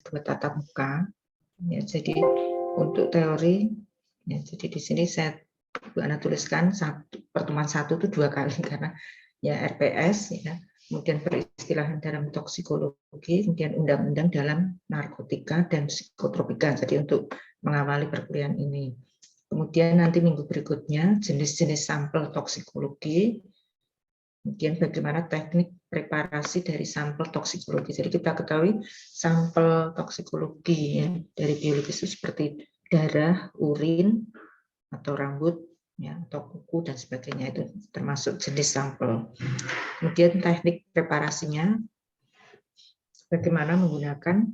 dua tatap muka. Ya, jadi untuk teori, ya, jadi di sini saya Bu Ana tuliskan pertemuan 1 itu 2 kali karena ya RPS, ya, kemudian peristilahan dalam toksikologi, kemudian undang-undang dalam narkotika dan psikotropika. Jadi untuk mengawali perkuliahan ini. Kemudian nanti minggu berikutnya jenis-jenis sampel toksikologi, kemudian bagaimana teknik preparasi dari sampel toksikologi. Jadi kita ketahui sampel toksikologi ya, dari biologis itu seperti darah, urin, atau rambut, ya, atau kuku dan sebagainya, itu termasuk jenis sampel. Kemudian teknik preparasinya, bagaimana menggunakan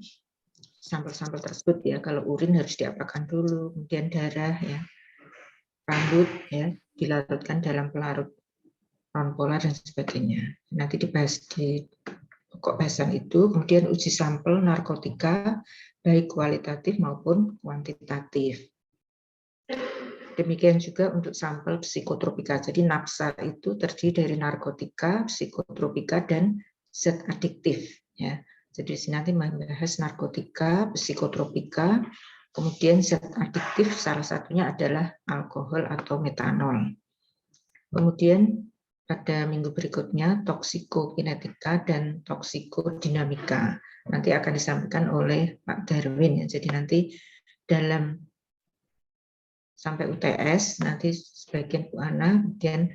sampel-sampel tersebut ya. Kalau urin harus diapakan dulu, kemudian darah ya, rambut ya dilarutkan dalam pelarut nonpolar dan sebagainya. Nanti dibahas di pokok bahasan itu. Kemudian uji sampel narkotika baik kualitatif maupun kuantitatif. Demikian juga untuk sampel psikotropika. Jadi NAPSA itu terdiri dari narkotika, psikotropika, dan zat adiktif. Ya. Jadi nanti membahas narkotika, psikotropika, kemudian zat adiktif salah satunya adalah alkohol atau metanol. Kemudian pada minggu berikutnya toksikokinetika dan toksikodinamika. Nanti akan disampaikan oleh Pak Darwin. Ya. Jadi nanti dalam sampai UTS nanti sebagian Bu Ana, kemudian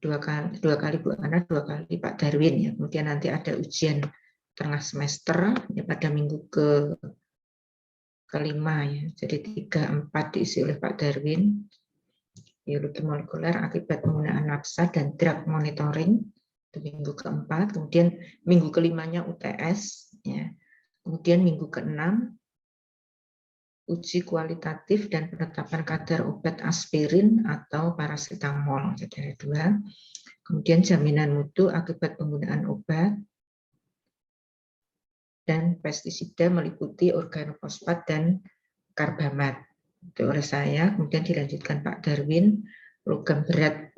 dua kali Bu Ana, 2 kali Pak Darwin ya. Kemudian nanti ada ujian tengah semester ya, pada minggu kelima ya. Jadi 3, 4 diisi oleh Pak Darwin. Biologi molekuler akibat penggunaan NAPSA dan drug monitoring itu minggu keempat. Kemudian minggu kelimanya UTS ya. Kemudian minggu keenam uji kualitatif dan penetapan kadar obat aspirin atau paracetamol. Jadi ada 2. Kemudian jaminan mutu akibat penggunaan obat dan pestisida meliputi organofosfat dan karbamat. Itu oleh saya. Kemudian dilanjutkan Pak Darwin, logam berat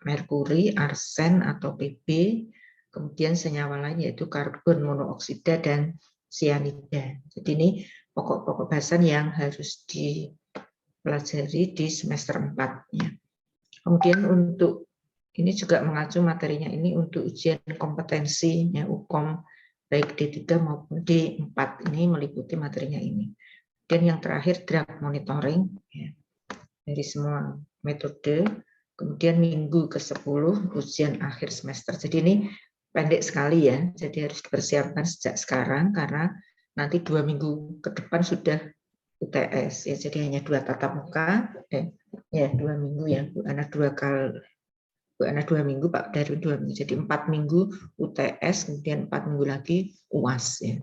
merkuri, arsen atau Pb, kemudian senyawa lain yaitu karbon monoksida dan sianida. Jadi ini pokok-pokok bahasan yang harus dipelajari di semester 4. Ya. Kemudian untuk ini juga mengacu materinya ini untuk ujian kompetensi ya, UKOM baik D3 maupun D4 ini meliputi materinya ini. Dan yang terakhir drug monitoring ya, dari semua metode. Kemudian minggu ke-10 ujian akhir semester. Jadi ini pendek sekali ya, jadi harus dipersiapkan sejak sekarang karena nanti 2 minggu ke depan sudah UTS ya. Jadi hanya 2 tatap muka, ya 2 minggu ya, Bu Ana 2 kali. Bu Ana 2 minggu, Pak Darwin 2 minggu. Jadi 4 minggu UTS, kemudian 4 minggu lagi UAS ya.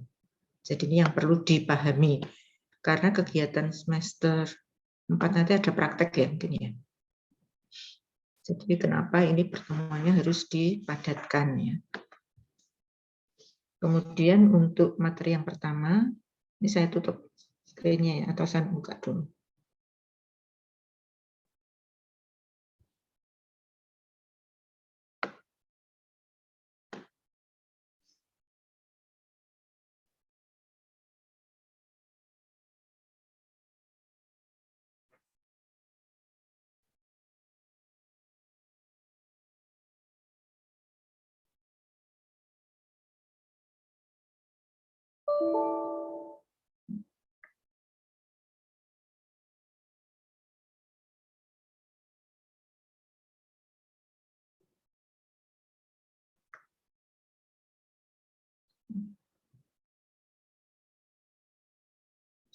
Jadi ini yang perlu dipahami karena kegiatan semester 4 nanti ada praktek ya mungkin ya. Jadi kenapa ini pertemuannya harus dipadatkan ya. Kemudian untuk materi yang pertama, ini saya tutup screen-nya ya, atau saya buka dulu.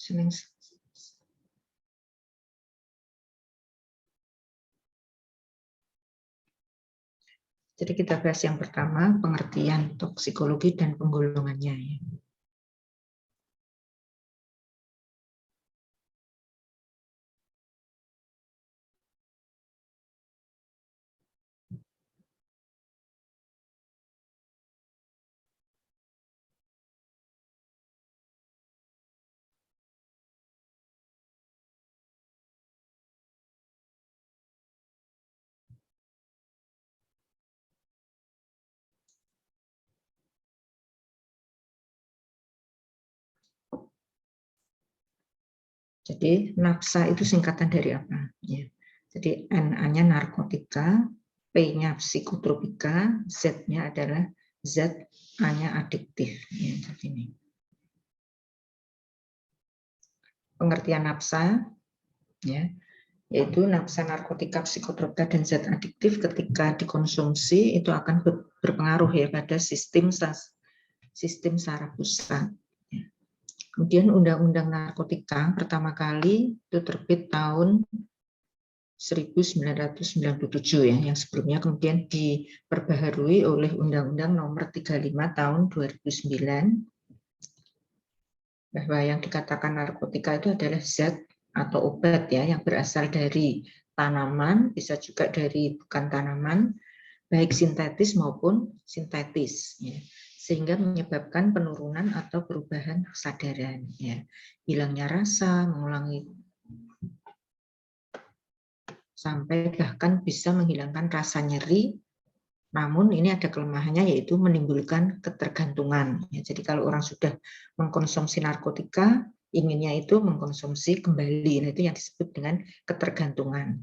Jadi kita bahas yang pertama, pengertian toksikologi dan penggolongannya. Ya. Jadi napsa itu singkatan dari apa? Ya. Jadi NA-nya narkotika, P-nya psikotropika, Z-nya adalah zat, A-nya adiktif. Ya, jadi ini. Pengertian napsa, ya, yaitu napsa narkotika, psikotropika, dan zat adiktif ketika dikonsumsi itu akan berpengaruh ya pada sistem saraf pusat. Ya. Kemudian Undang-Undang Narkotika pertama kali itu terbit tahun 1997 ya, yang sebelumnya kemudian diperbaharui oleh Undang-Undang Nomor 35 Tahun 2009, bahwa yang dikatakan narkotika itu adalah zat atau obat ya yang berasal dari tanaman, bisa juga dari bukan tanaman, baik sintetis maupun sintetis ya, sehingga menyebabkan penurunan atau perubahan kesadaran ya, hilangnya rasa, mengulangi sampai bahkan bisa menghilangkan rasa nyeri. Namun ini ada kelemahannya, yaitu menimbulkan ketergantungan. Ya, jadi kalau orang sudah mengkonsumsi narkotika, inginnya itu mengkonsumsi kembali. Nah, itu yang disebut dengan ketergantungan.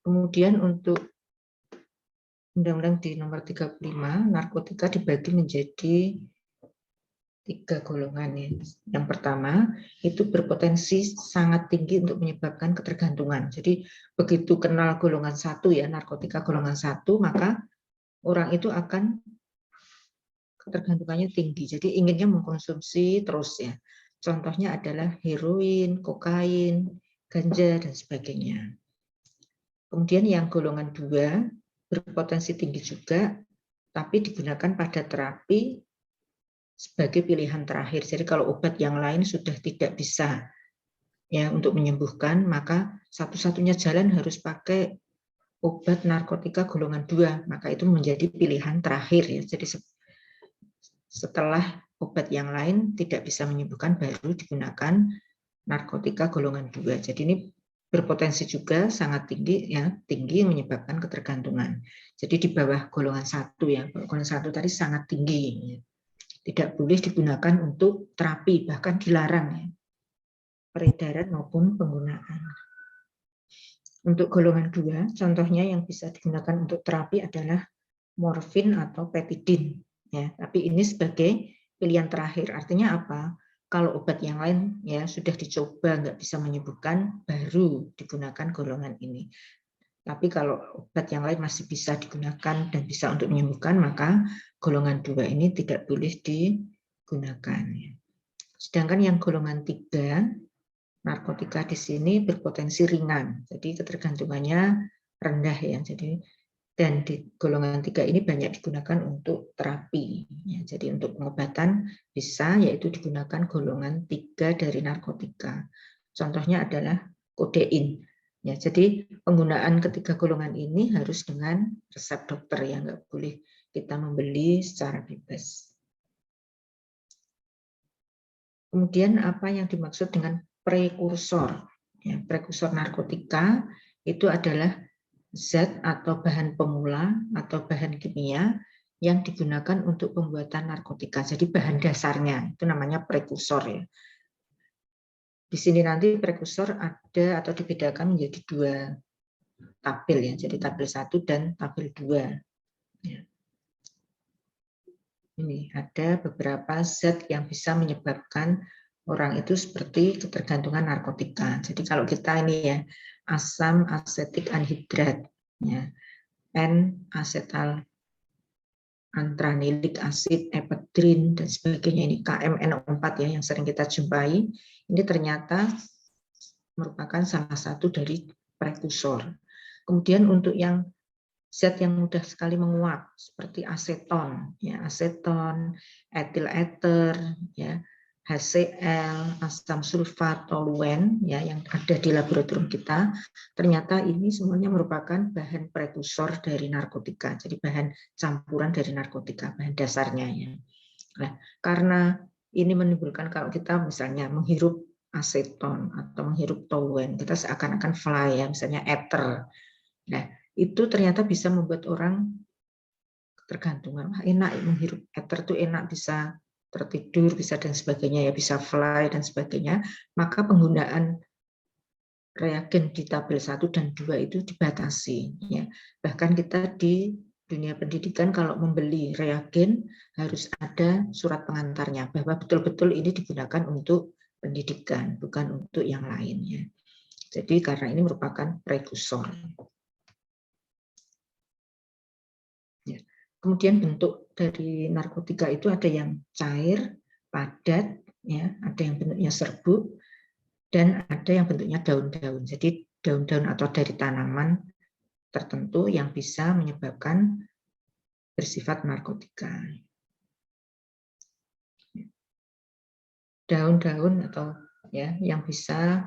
Kemudian untuk Undang-Undang di nomor 35, narkotika dibagi menjadi 3 golongan ya. Yang pertama itu berpotensi sangat tinggi untuk menyebabkan ketergantungan. Jadi begitu kenal golongan 1 ya, narkotika golongan 1, maka orang itu akan ketergantungannya tinggi. Jadi inginnya mengkonsumsi terus ya. Contohnya adalah heroin, kokain, ganja dan sebagainya. Kemudian yang golongan 2 berpotensi tinggi juga, tapi digunakan pada terapi sebagai pilihan terakhir. Jadi kalau obat yang lain sudah tidak bisa ya untuk menyembuhkan, maka satu-satunya jalan harus pakai obat narkotika golongan 2, maka itu menjadi pilihan terakhir ya. Jadi setelah obat yang lain tidak bisa menyembuhkan, baru digunakan narkotika golongan 2. Jadi ini berpotensi juga sangat tinggi ya, tinggi menyebabkan ketergantungan. Jadi di bawah golongan 1 ya, golongan 1 tadi sangat tinggi ya. Tidak boleh digunakan untuk terapi, bahkan dilarang ya, peredaran maupun penggunaan. Untuk golongan 2, contohnya yang bisa digunakan untuk terapi adalah morfin atau petidin. Ya, tapi ini sebagai pilihan terakhir. Artinya apa? Kalau obat yang lain ya sudah dicoba nggak bisa menyembuhkan, baru digunakan golongan ini. Tapi kalau obat yang lain masih bisa digunakan dan bisa untuk menyembuhkan, maka golongan 2 ini tidak boleh digunakan. Sedangkan yang golongan 3, narkotika di sini berpotensi ringan, jadi ketergantungannya rendah ya. Jadi dan di golongan 3 ini banyak digunakan untuk terapi. Ya, jadi untuk pengobatan bisa, yaitu digunakan golongan 3 dari narkotika. Contohnya adalah kodein. Ya, jadi penggunaan ketiga golongan ini harus dengan resep dokter ya, nggak boleh kita membeli secara bebas. Kemudian apa yang dimaksud dengan prekursor? Ya, prekursor narkotika itu adalah zat atau bahan pemula atau bahan kimia yang digunakan untuk pembuatan narkotika. Jadi bahan dasarnya itu namanya prekursor ya. Di sini nanti prekursor ada atau dibedakan menjadi 2 tabel ya. Jadi tabel 1 dan tabel 2. Ya. Ini ada beberapa zat yang bisa menyebabkan orang itu seperti ketergantungan narkotika. Jadi kalau kita ini ya, asam asetik anhidrat, ya, N-asetal antranilik asid, epedrin, dan sebagainya, ini KMN4 ya yang sering kita jumpai, ini ternyata merupakan salah satu dari prekursor. Kemudian untuk yang zat yang mudah sekali menguap seperti aseton, ya aseton, etil eter, ya HCl, asam sulfat, toluen, ya yang ada di laboratorium kita, ternyata ini semuanya merupakan bahan prekursor dari narkotika, jadi bahan campuran dari narkotika, bahan dasarnya ya. Nah, karena ini menimbulkan kalau kita misalnya menghirup aseton atau menghirup toluen, kita seakan-akan fly ya, misalnya ether. Nah, itu ternyata bisa membuat orang ketergantungan. Wah, enak menghirup ether tuh enak, bisa tertidur, bisa dan sebagainya, ya bisa fly dan sebagainya, maka penggunaan reagen di tabel 1 dan 2 itu dibatasi. Ya. Bahkan kita di dunia pendidikan kalau membeli reagen harus ada surat pengantarnya, bahwa betul-betul ini digunakan untuk pendidikan, bukan untuk yang lainnya. Jadi karena ini merupakan prekursor. Ya. Kemudian bentuk dari narkotika itu ada yang cair, padat, ya, ada yang bentuknya serbuk, dan ada yang bentuknya daun-daun. Jadi daun-daun atau dari tanaman tertentu yang bisa menyebabkan bersifat narkotika. Daun-daun atau ya yang bisa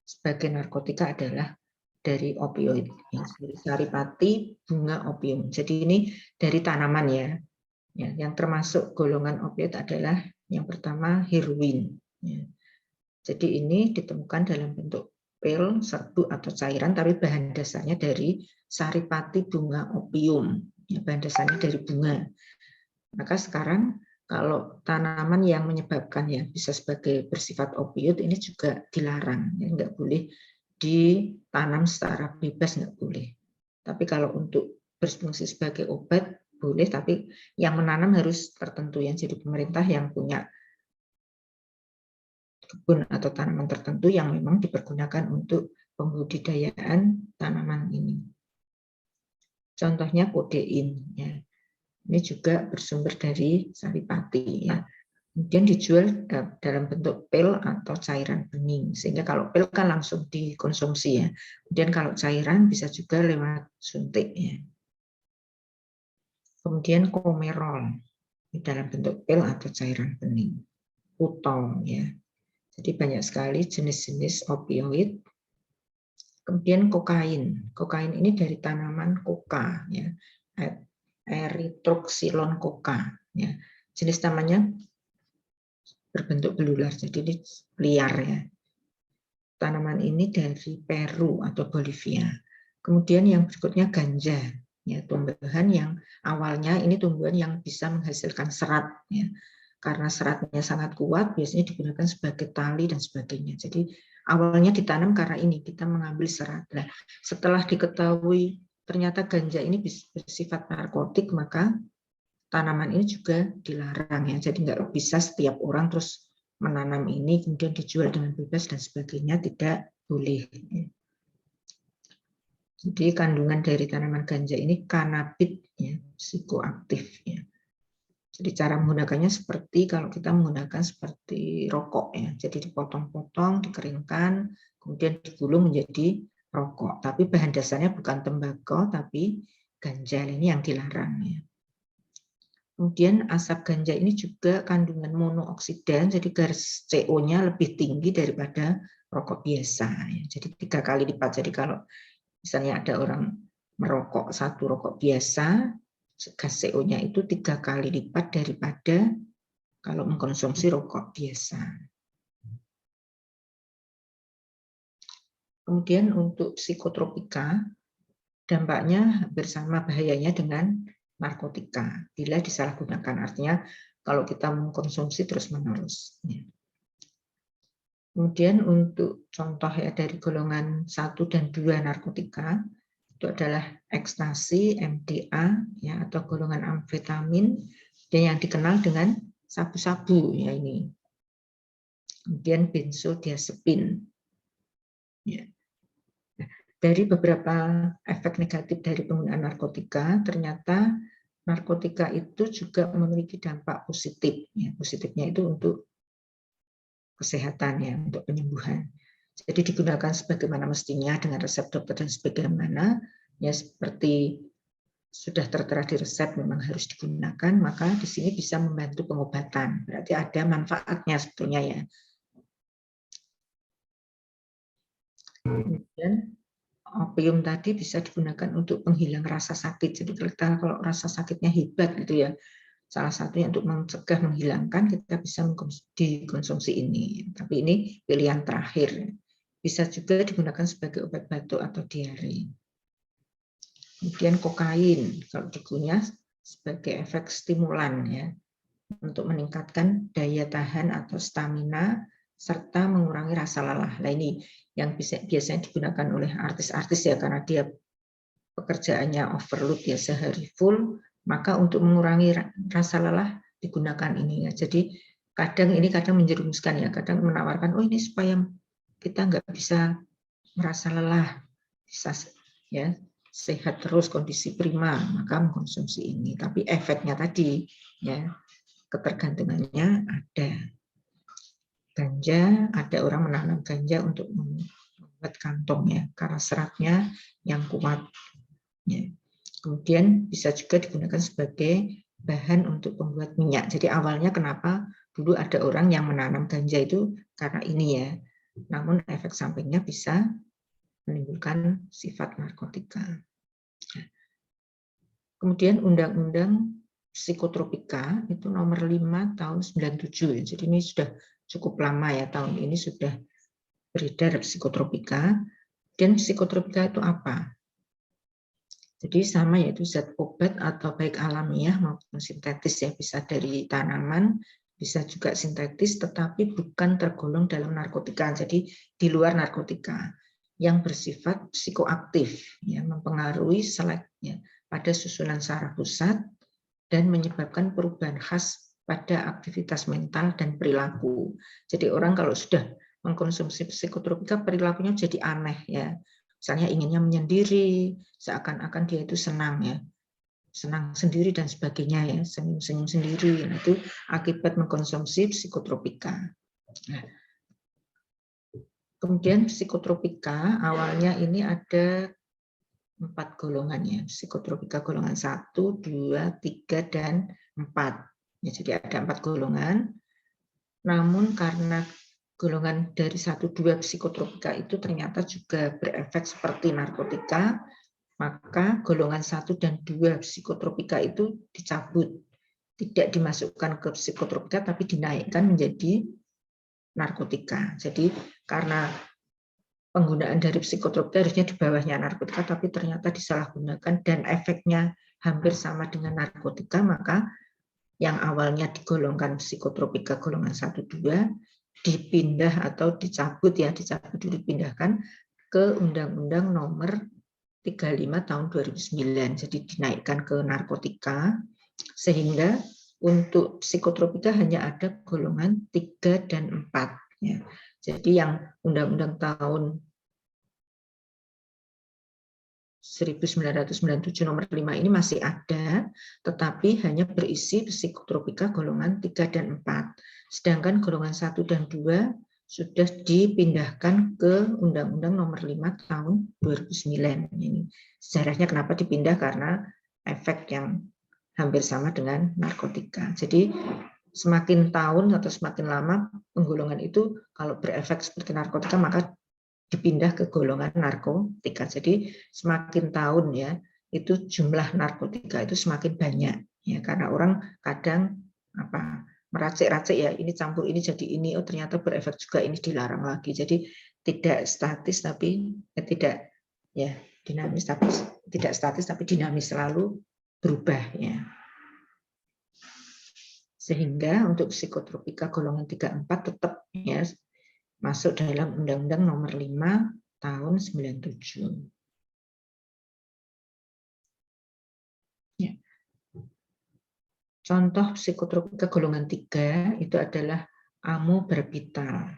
sebagai narkotika adalah dari opioid, yang saripati, bunga opium. Jadi ini dari tanaman ya. Ya, yang termasuk golongan opioid adalah yang pertama heroin. Ya. Jadi ini ditemukan dalam bentuk pil, serbuk atau cairan, tapi bahan dasarnya dari saripati bunga opium. Ya, bahan dasarnya dari bunga. Maka sekarang kalau tanaman yang menyebabkan ya bisa sebagai bersifat opioid ini juga dilarang, ya, nggak boleh ditanam secara bebas, nggak boleh. Tapi kalau untuk berfungsi sebagai obat boleh, tapi yang menanam harus tertentu, yang jadi pemerintah yang punya kebun atau tanaman tertentu yang memang dipergunakan untuk pembudidayaan tanaman ini. Contohnya kodein, ya. Ini juga bersumber dari saripati, ya. Kemudian dijual dalam bentuk pil atau cairan bening, sehingga kalau pil kan langsung dikonsumsi ya. Kemudian kalau cairan bisa juga lewat suntik ya. Kemudian komerol dalam bentuk pil atau cairan bening, putol ya. Jadi banyak sekali jenis-jenis opioid. Kemudian kokain. Kokain ini dari tanaman koka ya. Erythroxylon koka ya. Jenis namanya berbentuk belular, jadi ini liar ya. Tanaman ini dari Peru atau Bolivia. Kemudian yang berikutnya ganja, ya, tumbuhan yang awalnya ini tumbuhan yang bisa menghasilkan serat, ya. Karena seratnya sangat kuat, biasanya digunakan sebagai tali dan sebagainya. Jadi awalnya ditanam karena ini kita mengambil serat. Nah, setelah diketahui ternyata ganja ini bersifat narkotik, maka tanaman ini juga dilarang ya. Jadi nggak bisa setiap orang terus menanam ini kemudian dijual dengan bebas dan sebagainya, tidak boleh. Jadi kandungan dari tanaman ganja ini kanabid ya, psikoaktif ya. Jadi cara menggunakannya seperti kalau kita menggunakan seperti rokok ya. Jadi dipotong-potong, dikeringkan, kemudian digulung menjadi rokok. Tapi bahan dasarnya bukan tembakau tapi ganja, ini yang dilarang ya. Kemudian asap ganja ini juga kandungan monooksidan, jadi garis CO-nya lebih tinggi daripada rokok biasa. Jadi 3 kali lipat. Jadi kalau misalnya ada orang merokok satu rokok biasa, gas CO-nya itu 3 kali lipat daripada kalau mengkonsumsi rokok biasa. Kemudian untuk psikotropika, dampaknya bersama bahayanya dengan narkotika bila disalahgunakan, artinya kalau kita mengkonsumsi terus-menerus. Kemudian untuk contoh ya dari golongan 1 dan 2 narkotika itu adalah ekstasi, MDA ya, atau golongan amfetamin, dan yang dikenal dengan sabu-sabu ya ini. Kemudian benzodiazepin. Ya. Dari beberapa efek negatif dari penggunaan narkotika, ternyata narkotika itu juga memiliki dampak positif. Ya, positifnya itu untuk kesehatan, ya, untuk penyembuhan. Jadi digunakan sebagaimana mestinya dengan resep dokter dan sebagaimana ya seperti sudah tertera di resep memang harus digunakan, maka di sini bisa membantu pengobatan. Berarti ada manfaatnya sebetulnya ya. Kemudian opium tadi bisa digunakan untuk penghilang rasa sakit. Jadi kita kalau rasa sakitnya hebat gitu ya, salah satunya untuk mencegah menghilangkan kita bisa dikonsumsi ini. Tapi ini pilihan terakhir. Bisa juga digunakan sebagai obat batuk atau diare. Kemudian kokain kalau digunakan sebagai efek stimulan ya. untuk meningkatkan daya tahan atau stamina serta mengurangi rasa lelah. Nah, ini yang biasanya digunakan oleh artis-artis ya, karena dia pekerjaannya overload ya, sehari full, maka untuk mengurangi rasa lelah digunakan ini ya. Jadi kadang menjerumuskan ya, kadang menawarkan, oh ini supaya kita nggak bisa merasa lelah, bisa ya sehat terus, kondisi prima, maka mengkonsumsi ini. Tapi efeknya tadi ya, ketergantungannya ada. Ganja, ada orang menanam ganja untuk membuat kantong ya, karena seratnya yang kuat. Ya. Kemudian bisa juga digunakan sebagai bahan untuk pembuat minyak. Jadi awalnya kenapa dulu ada orang yang menanam ganja itu karena ini ya. Namun efek sampingnya bisa menimbulkan sifat narkotika. Kemudian Undang-Undang Psikotropika itu nomor 5 tahun 97. Jadi ini sudah cukup lama ya, tahun ini sudah beredar psikotropika. Dan psikotropika itu apa? Jadi sama, yaitu zat obat atau baik alamiah maupun sintetis ya, bisa dari tanaman, bisa juga sintetis, tetapi bukan tergolong dalam narkotika. Jadi di luar narkotika yang bersifat psikoaktif, ya, mempengaruhi seleknya pada susunan saraf pusat dan menyebabkan perubahan khas pada aktivitas mental dan perilaku. Jadi orang kalau sudah mengkonsumsi psikotropika perilakunya jadi aneh ya. Misalnya inginnya menyendiri, seakan-akan dia itu senang ya. Senang sendiri dan sebagainya ya, senyum-senyum sendiri. Nah, itu akibat mengkonsumsi psikotropika. Nah, kemudian psikotropika awalnya ini ada 4 golongan ya, psikotropika golongan 1, 2, 3, dan 4. Ya, jadi ada 4 golongan. Namun karena golongan dari 1, 2 psikotropika itu ternyata juga berefek seperti narkotika, maka golongan 1 dan 2 psikotropika itu dicabut. Tidak dimasukkan ke psikotropika, tapi dinaikkan menjadi narkotika. Jadi karena penggunaan dari psikotropika harusnya di bawahnya narkotika, tapi ternyata disalahgunakan dan efeknya hampir sama dengan narkotika, maka yang awalnya digolongkan psikotropika golongan 1, 2 dipindah atau dicabut ya, dipindahkan ke Undang-Undang nomor 35 tahun 2009. Jadi dinaikkan ke narkotika, sehingga untuk psikotropika hanya ada golongan 3 dan 4 ya. Jadi yang Undang-Undang tahun 1997 nomor 5 ini masih ada, tetapi hanya berisi psikotropika golongan 3 dan 4. Sedangkan golongan 1 dan 2 sudah dipindahkan ke Undang-Undang nomor 5 tahun 2009. Ini sejarahnya kenapa dipindah, karena efek yang hampir sama dengan narkotika. Jadi semakin tahun atau semakin lama penggolongan itu kalau berefek seperti narkotika maka dipindah ke golongan narkotika. Jadi semakin tahun ya, itu jumlah narkotika itu semakin banyak ya, karena orang kadang meracik-racik ya, ini campur ini jadi ini, oh ternyata berefek juga, ini dilarang lagi. Jadi tidak statis tapi tidak ya dinamis, tapi tidak statis tapi dinamis, selalu berubah ya. Sehingga untuk psikotropika golongan 3, 4 tetap ya masuk dalam Undang-Undang nomor 5 tahun 97. Ya. Contoh psikotropika golongan 3 itu adalah amobarbital,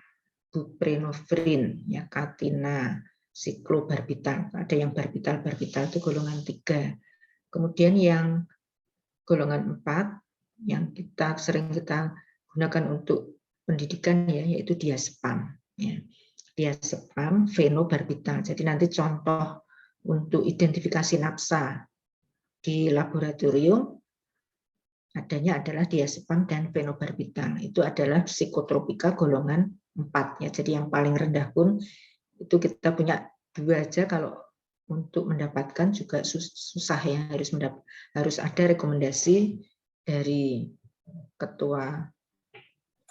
buprenorfin, ya, katina, siklobarbital. Ada yang barbital itu golongan 3. Kemudian yang golongan 4 yang sering kita gunakan untuk pendidikan ya, yaitu diazepam. Ya. Diazepam, fenobarbital. Jadi nanti contoh untuk identifikasi nafsa di laboratorium adanya adalah diazepam dan fenobarbital. Itu adalah psikotropika golongan 4 ya. Jadi yang paling rendah pun itu kita punya 2 aja, kalau untuk mendapatkan juga susah ya, harus ada rekomendasi dari ketua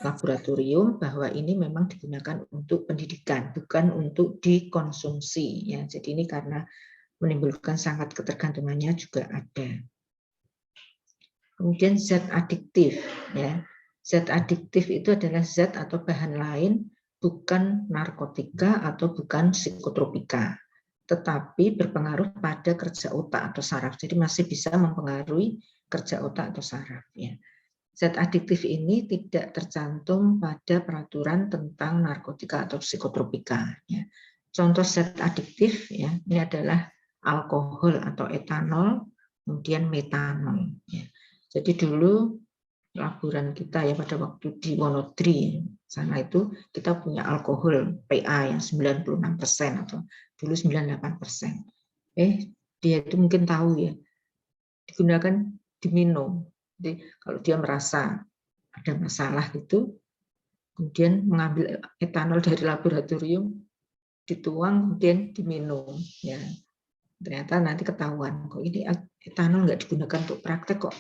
laboratorium bahwa ini memang digunakan untuk pendidikan, bukan untuk dikonsumsi ya. Jadi ini karena menimbulkan sangat ketergantungannya juga ada. Kemudian zat adiktif, ya. Zat adiktif itu adalah zat atau bahan lain bukan narkotika atau bukan psikotropika, tetapi berpengaruh pada kerja otak atau saraf. Jadi masih bisa mempengaruhi kerja otak atau saraf. Ya. Zat adiktif ini tidak tercantum pada peraturan tentang narkotika atau psikotropika. Ya. Contoh zat adiktif ya ini adalah alkohol atau etanol, kemudian metanol. Ya. Jadi dulu laboran kita ya pada waktu di Wonodri sana itu kita punya alkohol PA yang 96% atau dulu 98%. Dia itu mungkin tahu ya digunakan diminum. Jadi kalau dia merasa ada masalah itu kemudian mengambil etanol dari laboratorium dituang kemudian diminum ya. Ternyata nanti ketahuan kok ini etanol nggak digunakan untuk praktek kok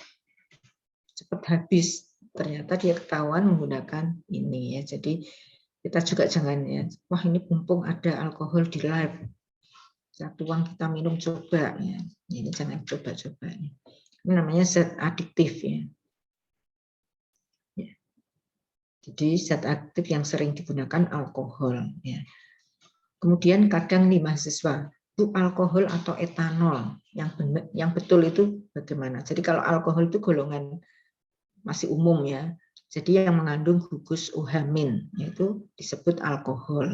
cepat habis. Ternyata dia ketahuan menggunakan ini ya. Jadi kita juga jangan ya, wah ini mumpung ada alkohol di lab, satu uang kita minum coba ya. Ini jangan coba-coba. Ini namanya zat adiktif ya. Jadi zat aktif yang sering digunakan alkohol ya. Kemudian kadang nih mahasiswa, itu alkohol atau etanol yang betul itu bagaimana? Jadi kalau alkohol itu golongan masih umum ya. Jadi yang mengandung gugus uhamin yaitu disebut alkohol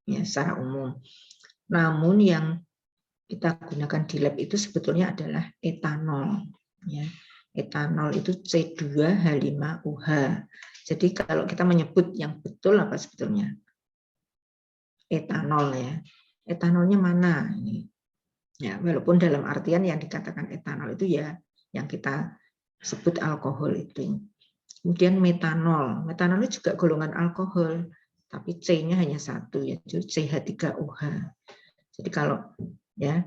ya secara umum. Namun yang kita gunakan di lab itu sebetulnya adalah etanol ya. Etanol itu C2H5OH. Jadi kalau kita menyebut yang betul apa sebetulnya? Etanol ya. Etanolnya mana ini? Ya, walaupun dalam artian yang dikatakan etanol itu ya yang kita sebut alkohol itu. Kemudian metanol. Metanol itu juga golongan alkohol, tapi C-nya hanya satu, yaitu CH3OH. Jadi kalau ya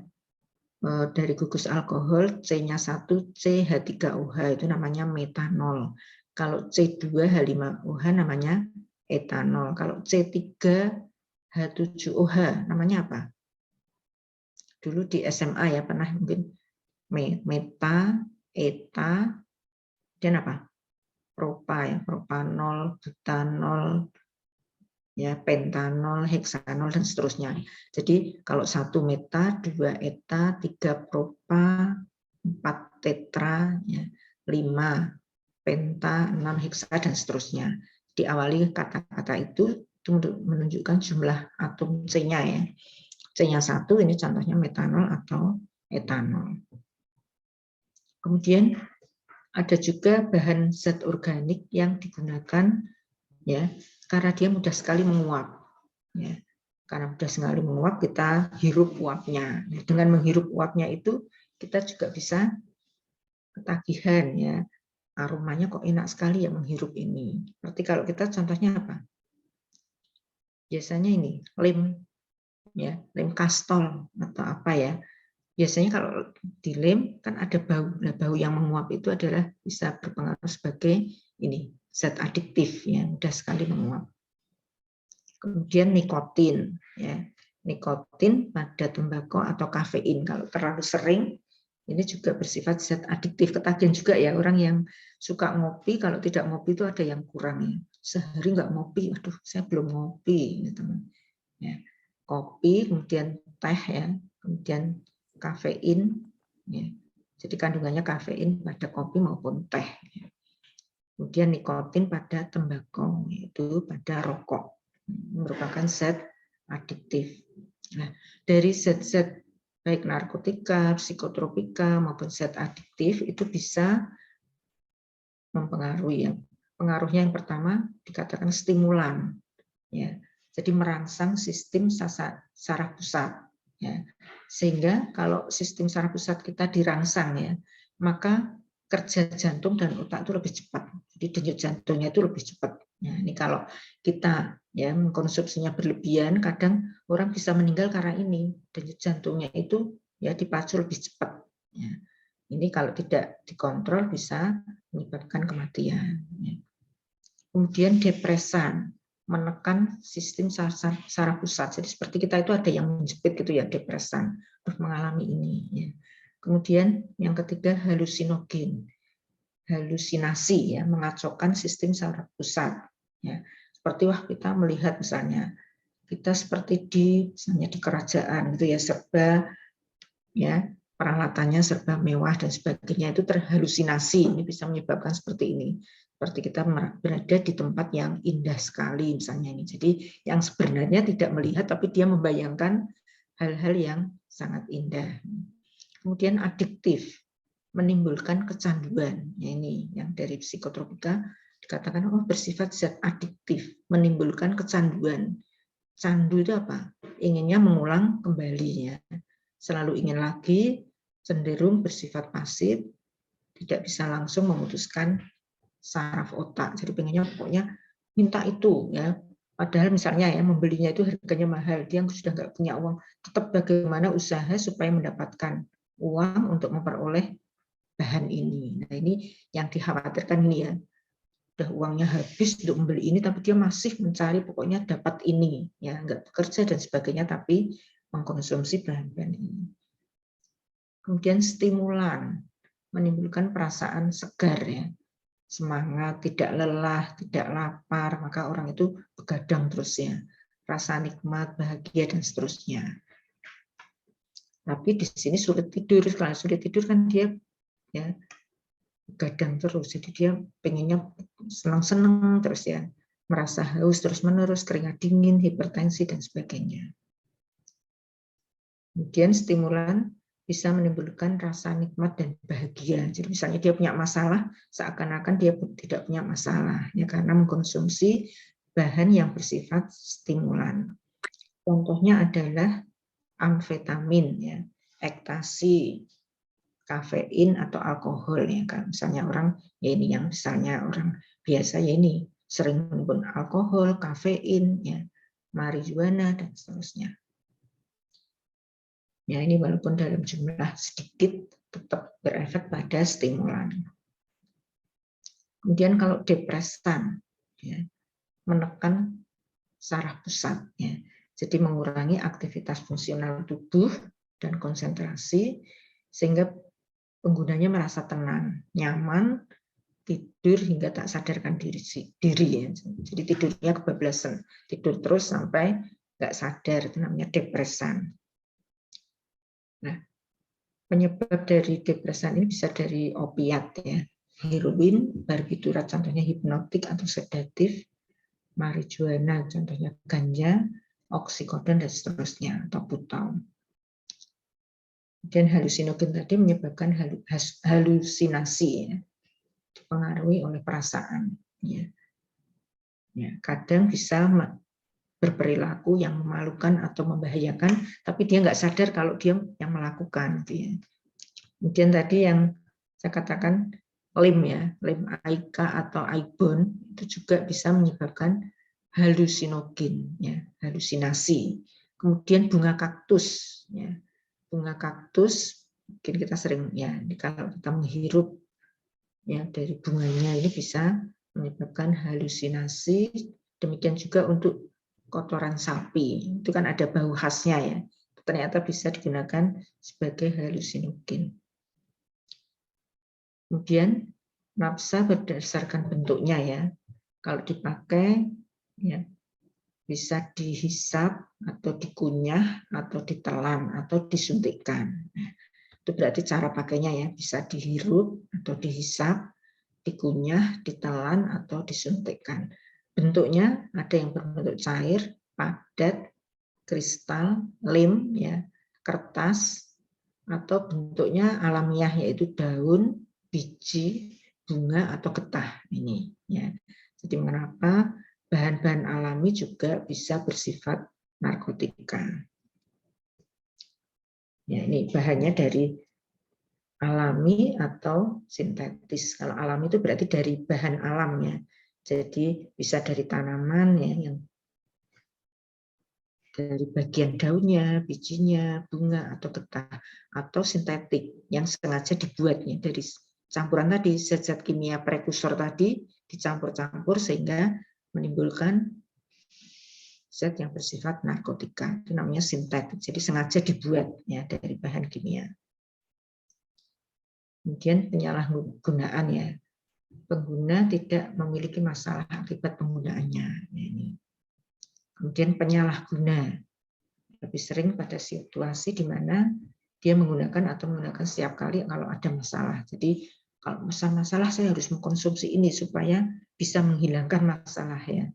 dari gugus alkohol C-nya satu, CH3OH itu namanya metanol. Kalau C2H5OH namanya etanol. Kalau C3H7OH namanya apa? Dulu di SMA ya pernah mungkin meta, eta, dan apa? Propa ya, propanol, butanol, ya pentanol, heksanol dan seterusnya. Jadi kalau 1 meta, 2 eta, 3 propa, 4 tetra, ya, 5 penta, 6 heksa dan seterusnya. Diawali kata-kata itu untuk menunjukkan jumlah atom C-nya ya. C-nya 1 ini contohnya metanol atau etanol. Kemudian ada juga bahan zat organik yang digunakan ya karena dia mudah sekali menguap ya. Karena mudah sekali menguap kita hirup uapnya. Dengan menghirup uapnya itu kita juga bisa ketagihan ya. Aromanya kok enak sekali ya menghirup ini. Berarti kalau kita contohnya apa? Biasanya ini lem ya, lem kastol atau apa ya. Biasanya kalau dilem kan ada bau. Nah, bau yang menguap itu adalah bisa berpengaruh sebagai ini zat adiktif ya, mudah sekali menguap. Kemudian nikotin ya. Nikotin pada tembakau atau kafein kalau terlalu sering ini juga bersifat zat adiktif. Ketagihan juga ya orang yang suka ngopi, kalau tidak ngopi itu ada yang kurang ya. Sehari nggak ngopi, aduh saya belum ngopi ini teman. Ya. Kopi, kemudian teh ya, kemudian kafein ya. Jadi kandungannya kafein pada kopi maupun teh ya. Kemudian nikotin pada tembakau yaitu pada rokok merupakan zat adiktif. Nah, dari zat-zat baik narkotika, psikotropika maupun zat adiktif itu bisa mempengaruhi ya. Pengaruhnya yang pertama dikatakan stimulan ya. Jadi merangsang sistem saraf pusat ya. Sehingga kalau sistem saraf pusat kita dirangsang ya, maka kerja jantung dan otak itu lebih cepat. Jadi denyut jantungnya itu lebih cepat. Nah, ini kalau kita ya mengkonsumsinya berlebihan, kadang orang bisa meninggal karena ini denyut jantungnya itu ya dipacu lebih cepat. Ya. Ini kalau tidak dikontrol bisa menyebabkan kematian. Ya. Kemudian depresan, menekan sistem saraf pusat. Jadi seperti kita itu ada yang menjepit gitu ya, depresan, mengalami ini. Ya. Kemudian yang ketiga halusinogen. halusinasi, ya, mengacaukan sistem saraf pusat. Ya. Seperti kita melihat misalnya kita seperti misalnya di kerajaan gitu ya, serba ya peralatannya serba mewah dan sebagainya, itu terhalusinasi. Ini bisa menyebabkan seperti ini. Seperti kita berada di tempat yang indah sekali misalnya ini. Jadi yang sebenarnya tidak melihat tapi dia membayangkan hal-hal yang sangat indah. Kemudian adiktif, menimbulkan kecanduan. Ya, ini yang dari psikotropika dikatakan bersifat zat adiktif, menimbulkan kecanduan. Candu itu apa? Inginnya mengulang kembali, ya. Selalu ingin lagi, cenderung bersifat pasif, tidak bisa langsung memutuskan saraf otak. Jadi pengennya pokoknya minta itu, ya. Padahal misalnya ya membelinya itu harganya mahal, dia sudah nggak punya uang. Tetap bagaimana usaha supaya mendapatkan uang untuk memperoleh bahan ini. Nah ini yang dikhawatirkan ini ya. Udah uangnya habis untuk membeli ini, tapi dia masih mencari pokoknya dapat ini, ya nggak bekerja dan sebagainya, tapi mengkonsumsi bahan-bahan ini. Kemudian stimulan, menimbulkan perasaan segar, ya, semangat, tidak lelah, tidak lapar, maka orang itu begadang terus ya, rasa nikmat, bahagia dan seterusnya. Tapi di sini sulit tidur, kalau sulit tidur kan dia ya begadang terus, jadi dia pengennya senang-senang terus ya, merasa haus terus-menerus, keringat dingin, hipertensi dan sebagainya. Kemudian stimulan bisa menimbulkan rasa nikmat dan bahagia. Jadi misalnya dia punya masalah, seakan-akan dia tidak punya masalah, ya karena mengkonsumsi bahan yang bersifat stimulan. Contohnya adalah amfetamin, ya, ekstasi, kafein atau alkohol, ya kan. Misalnya orang ya ini yang misalnya orang biasa ya ini sering minum alkohol, kafein, ya, marijuana dan seterusnya. Ya ini walaupun dalam jumlah sedikit tetap berefek pada stimulan. Kemudian kalau depresan, ya, menekan saraf pusat, ya, jadi mengurangi aktivitas fungsional tubuh dan konsentrasi sehingga penggunanya merasa tenang, nyaman, tidur hingga tak sadarkan diri ya. Jadi tidurnya kebablasan, tidur terus sampai nggak sadar, itu namanya depresan. Nah, penyebab dari depresan ini bisa dari opiat, ya, heroin, barbiturat contohnya hipnotik atau sedatif, marijuana contohnya ganja, oksikoodon dan seterusnya atau putau. Dan halusinogen tadi menyebabkan halusinasi, ya, dipengaruhi oleh perasaan. Ya. Ya, kadang bisa berperilaku yang memalukan atau membahayakan, tapi dia nggak sadar kalau dia yang melakukan. Ya. Kemudian tadi yang saya katakan lem, ya, lem AIK atau aibon itu juga bisa menyebabkan halusinogen, ya, halusinasi. Kemudian bunga kaktus, ya, bunga kaktus mungkin kita sering ya kalau kita menghirup ya dari bunganya ini bisa menyebabkan halusinasi. Demikian juga untuk kotoran sapi, itu kan ada bau khasnya ya, ternyata bisa digunakan sebagai halusinogen. Kemudian napsa berdasarkan bentuknya, ya, kalau dipakai ya bisa dihisap atau dikunyah atau ditelan atau disuntikkan. Itu berarti cara pakainya ya, bisa dihirup atau dihisap, dikunyah, ditelan atau disuntikkan. Bentuknya ada yang berbentuk cair, padat, kristal, lem, ya, kertas, atau bentuknya alamiah yaitu daun, biji, bunga atau getah ini. Ya. Jadi mengapa bahan-bahan alami juga bisa bersifat narkotika? Ya, ini bahannya dari alami atau sintetis. Kalau alami itu berarti dari bahan alamnya. Jadi bisa dari tanaman ya, yang dari bagian daunnya, bijinya, bunga atau getah, atau sintetik yang sengaja dibuatnya dari campuran tadi, zat-zat kimia prekursor tadi dicampur-campur sehingga menimbulkan zat yang bersifat narkotika. Itu namanya sintetik. Jadi sengaja dibuat ya dari bahan kimia. Kemudian penyalahgunaan ya, pengguna tidak memiliki masalah akibat penggunaannya. Ini. Kemudian penyalahguna, lebih sering pada situasi di mana dia menggunakan atau menggunakan setiap kali kalau ada masalah. Jadi kalau masalah saya harus mengkonsumsi ini supaya bisa menghilangkan masalah ya.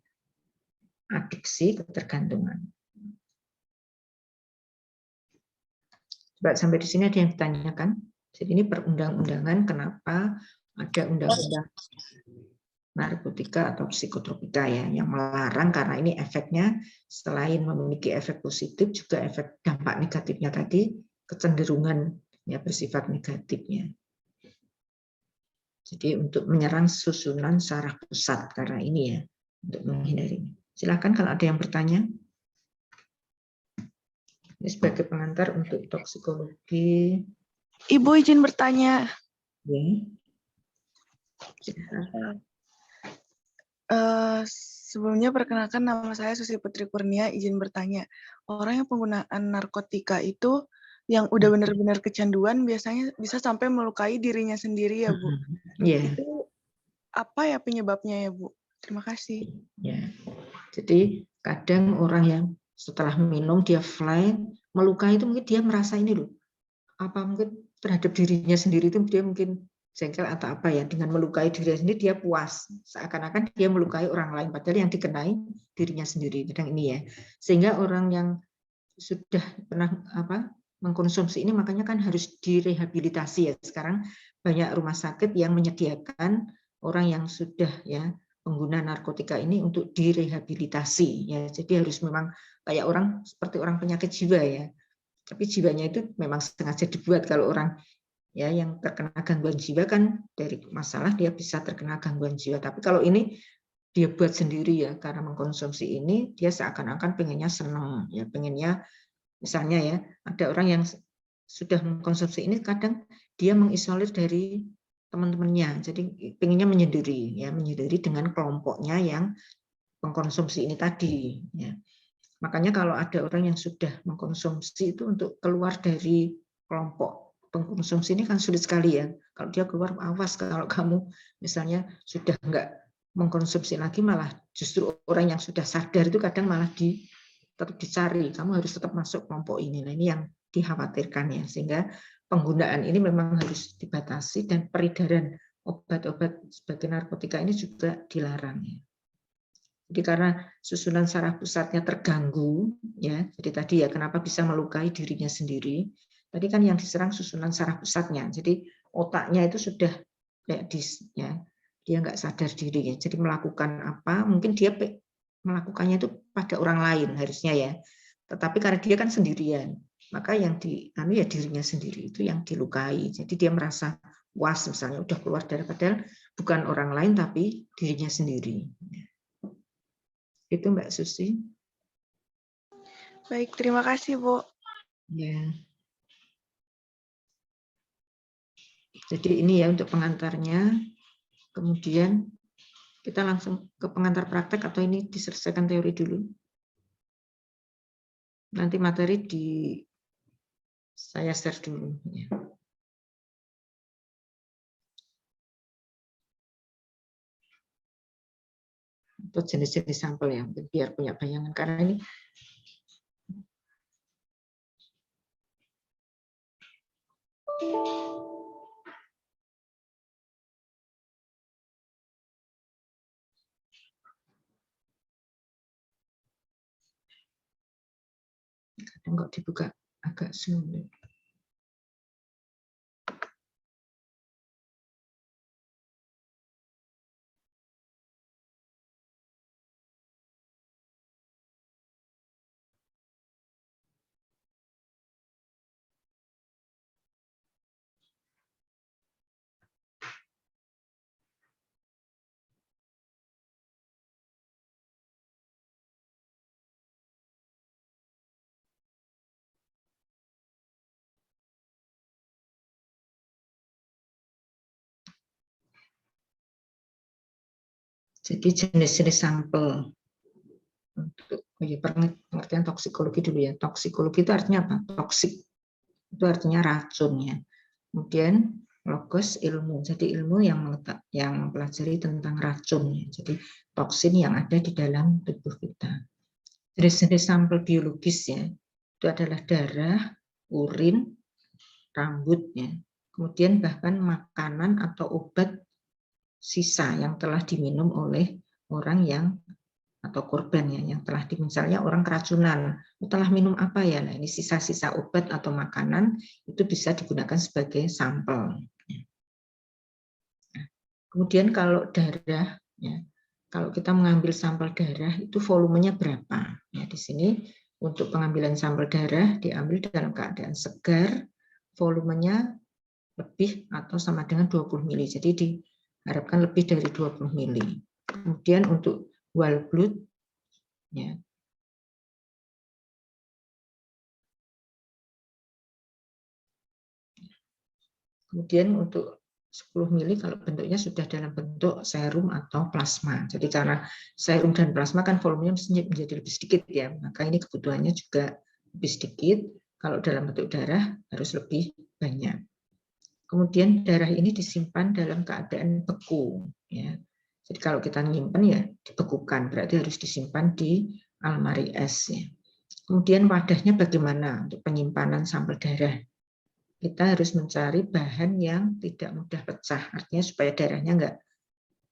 Adiksi, ketergantungan. Coba sampai di sini ada yang ditanyakan. Jadi ini perundang-undangan kenapa ada undang-undang narkotika atau psikotropika ya yang melarang, karena ini efeknya selain memiliki efek positif juga efek dampak negatifnya tadi kecenderungan ya bersifat negatifnya. Jadi untuk menyerang susunan saraf pusat karena ini ya untuk menghindari. Silakan kalau ada yang bertanya. Ini sebagai pengantar untuk toksikologi. Ibu izin bertanya. Ya. Sebelumnya perkenalkan nama saya Susi Putri Kurnia, izin bertanya. Orang yang penggunaan narkotika itu yang udah benar-benar kecanduan biasanya bisa sampai melukai dirinya sendiri ya Bu. Yeah. Itu apa ya penyebabnya ya Bu? Terima kasih. Ya. Jadi kadang orang yang setelah minum dia fly, melukai itu mungkin dia merasa ini loh, apa mungkin terhadap dirinya sendiri itu dia mungkin jengkel atau apa ya, dengan melukai dirinya sendiri dia puas, seakan-akan dia melukai orang lain padahal yang dikenai dirinya sendiri. Kadang ini ya, sehingga orang yang sudah pernah mengkonsumsi ini makanya kan harus direhabilitasi ya. Sekarang banyak rumah sakit yang menyediakan orang yang sudah ya pengguna narkotika ini untuk direhabilitasi ya. Jadi harus memang kayak orang seperti orang penyakit jiwa ya. Tapi jiwanya itu memang sengaja dibuat. Kalau orang ya yang terkena gangguan jiwa kan dari masalah dia bisa terkena gangguan jiwa. Tapi kalau ini dia buat sendiri ya, karena mengkonsumsi ini dia seakan-akan pengennya senang ya, pengennya misalnya ya ada orang yang sudah mengkonsumsi ini kadang dia mengisolir dari teman-temannya, jadi pengennya menyendiri ya, menyendiri dengan kelompoknya yang mengkonsumsi ini tadi ya. Makanya kalau ada orang yang sudah mengkonsumsi itu untuk keluar dari kelompok pengkonsumsi ini kan sulit sekali ya. Kalau dia keluar, awas kalau kamu misalnya sudah enggak mengkonsumsi lagi, malah justru orang yang sudah sadar itu kadang malah tetap dicari, kamu harus tetap masuk kelompok ini. Nah ini yang dikhawatirkan ya, sehingga penggunaan ini memang harus dibatasi dan peredaran obat-obat sebagai narkotika ini juga dilarang ya. Jadi karena susunan saraf pusatnya terganggu ya, jadi tadi ya kenapa bisa melukai dirinya sendiri. Tadi kan yang diserang susunan saraf pusatnya, jadi otaknya itu sudah kayak ya, dia nggak sadar diri ya. Jadi melakukan apa, mungkin dia melakukannya itu pada orang lain harusnya ya. Tetapi karena dia kan sendirian, maka yang ya dirinya sendiri itu yang dilukai. Jadi dia merasa puas misalnya udah keluar dari, padahal bukan orang lain tapi dirinya sendiri. Itu Mbak Susi. Baik, terima kasih Bu. Ya. Jadi ini ya untuk pengantarnya. Kemudian kita langsung ke pengantar praktek atau ini diselesaikan teori dulu. Nanti materi saya share dulu. Ya. Untuk jenis-jenis sampel ya, biar punya bayangan. Karena ini kadang kok dibuka agak sulit. Jadi jenis-jenis sampel untuk pengertian toksikologi dulu ya. Toksikologi itu artinya apa? Toksik itu artinya racun ya. Kemudian logos ilmu. Jadi ilmu yang mempelajari tentang racun, jadi toksin yang ada di dalam tubuh kita. Jenis-jenis sampel biologis ya, itu adalah darah, urin, rambut ya. Kemudian bahkan makanan atau obat sisa yang telah diminum oleh orang yang atau korban ya, yang telah misalnya orang keracunan, telah minum apa ya, nah ini sisa-sisa obat atau makanan itu bisa digunakan sebagai sampel. Kemudian kalau darah ya, kalau kita mengambil sampel darah itu volumenya berapa ya, di sini untuk pengambilan sampel darah diambil dalam keadaan segar, volumenya lebih atau sama dengan 20 mili, jadi diharapkan lebih dari 20 mili. Kemudian untuk whole blood ya, kemudian untuk 10 mili kalau bentuknya sudah dalam bentuk serum atau plasma. Jadi karena serum dan plasma kan volumenya menjadi lebih sedikit ya, maka ini kebutuhannya juga lebih sedikit. Kalau dalam bentuk darah harus lebih banyak. Kemudian darah ini disimpan dalam keadaan beku ya. Jadi kalau kita nyimpen ya dibekukan, berarti harus disimpan di almari es ya. Kemudian wadahnya bagaimana untuk penyimpanan sampel darah? Kita harus mencari bahan yang tidak mudah pecah, artinya supaya darahnya nggak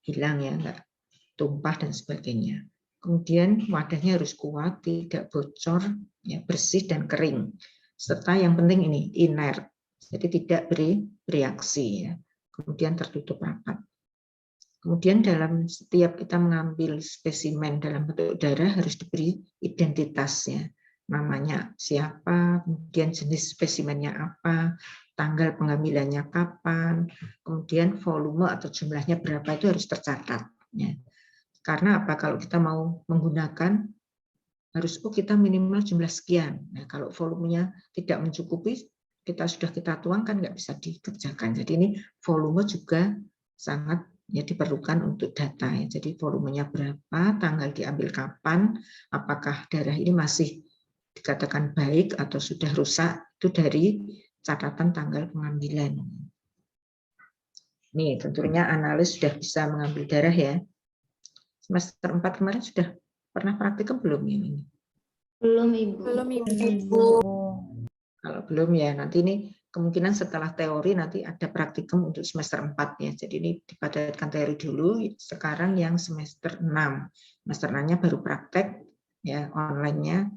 hilang ya, nggak tumpah dan sebagainya. Kemudian wadahnya harus kuat, tidak bocor, ya, bersih dan kering. Serta yang penting ini inert, jadi tidak bereaksi ya. Kemudian tertutup rapat. Kemudian dalam setiap kita mengambil spesimen dalam bentuk darah harus diberi identitasnya. Namanya siapa, kemudian jenis spesimennya apa, tanggal pengambilannya kapan, kemudian volume atau jumlahnya berapa itu harus tercatat. Ya. Karena apa? Kalau kita mau menggunakan harus kita minimal jumlah sekian. Nah, kalau volumenya tidak mencukupi, kita tuangkan nggak bisa dikerjakan. Jadi ini volume juga sangat ya diperlukan untuk data. Ya. Jadi volumenya berapa, tanggal diambil kapan, apakah darah ini masih dikatakan baik atau sudah rusak, itu dari catatan tanggal pengambilan. Nih, tentunya analis sudah bisa mengambil darah ya. Semester 4 kemarin sudah pernah praktikum belum ini? Belum, Ibu. Belum, Ibu. Kalau belum ya, nanti ini kemungkinan setelah teori nanti ada praktikum untuk semester 4 ya. Jadi ini dipadatkan teori dulu, sekarang yang semester 6. Semester 6-nya baru praktek ya, online-nya.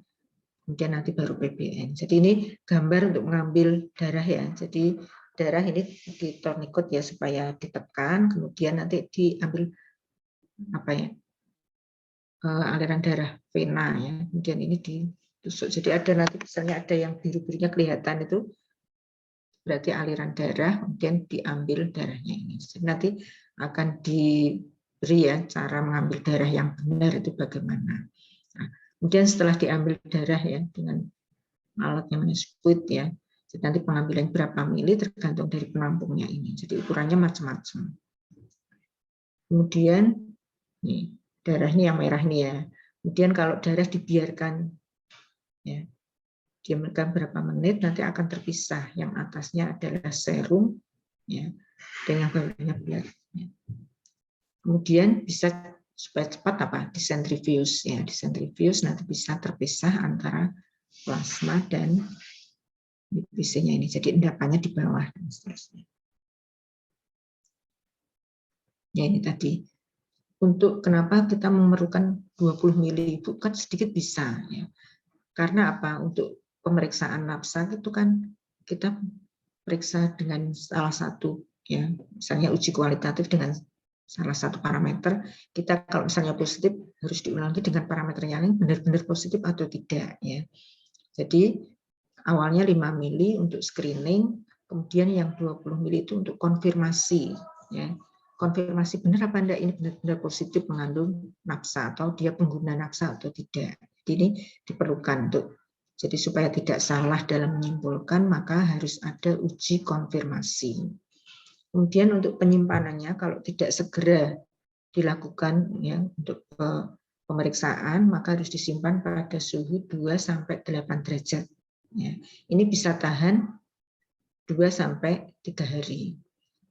Kemudian nanti baru PBN. Jadi ini gambar untuk mengambil darah ya. Jadi darah ini di tourniquet ya supaya ditekan, kemudian nanti diambil apa ya, aliran darah vena ya. Kemudian ini ditusuk. Jadi ada nanti misalnya ada yang biru-birunya kelihatan itu berarti aliran darah, kemudian diambil darahnya ini. Jadi nanti akan diberi ya cara mengambil darah yang benar itu bagaimana. Nah, kemudian setelah diambil darah ya dengan alat yang namanya squid ya, jadi nanti pengambilan berapa mili tergantung dari penampungnya ini. Jadi ukurannya macam-macam. Kemudian nih, darah ini yang merah nih ya. Kemudian kalau darah dibiarkan ya, diamkan berapa menit nanti akan terpisah. Yang atasnya adalah serum ya, dan yang bawahnya blood. Ya. Kemudian bisa supaya cepat apa? Disentrifuge ya, disentrifuge nanti bisa terpisah antara plasma dan divisinya ini. Jadi endapannya di bawah dan seterusnya. Ya ini tadi. Untuk kenapa kita memerlukan 20 mili itu kan sedikit bisa ya. Karena apa? Untuk pemeriksaan nafsa itu kan kita periksa dengan salah satu ya, misalnya uji kualitatif dengan salah satu parameter, kita kalau misalnya positif harus diulangi dengan parameter yang lain benar-benar positif atau tidak ya. Jadi awalnya 5 mili untuk screening, kemudian yang 20 mili itu untuk konfirmasi ya. Konfirmasi benar apa enggak ini benar-benar positif mengandung nafsa atau dia pengguna nafsa atau tidak. Jadi ini diperlukan untuk jadi supaya tidak salah dalam menyimpulkan maka harus ada uji konfirmasi. Kemudian untuk penyimpanannya kalau tidak segera dilakukan ya untuk pemeriksaan maka harus disimpan pada suhu 2 sampai 8 derajat. Ya. Ini bisa tahan 2 sampai 3 hari.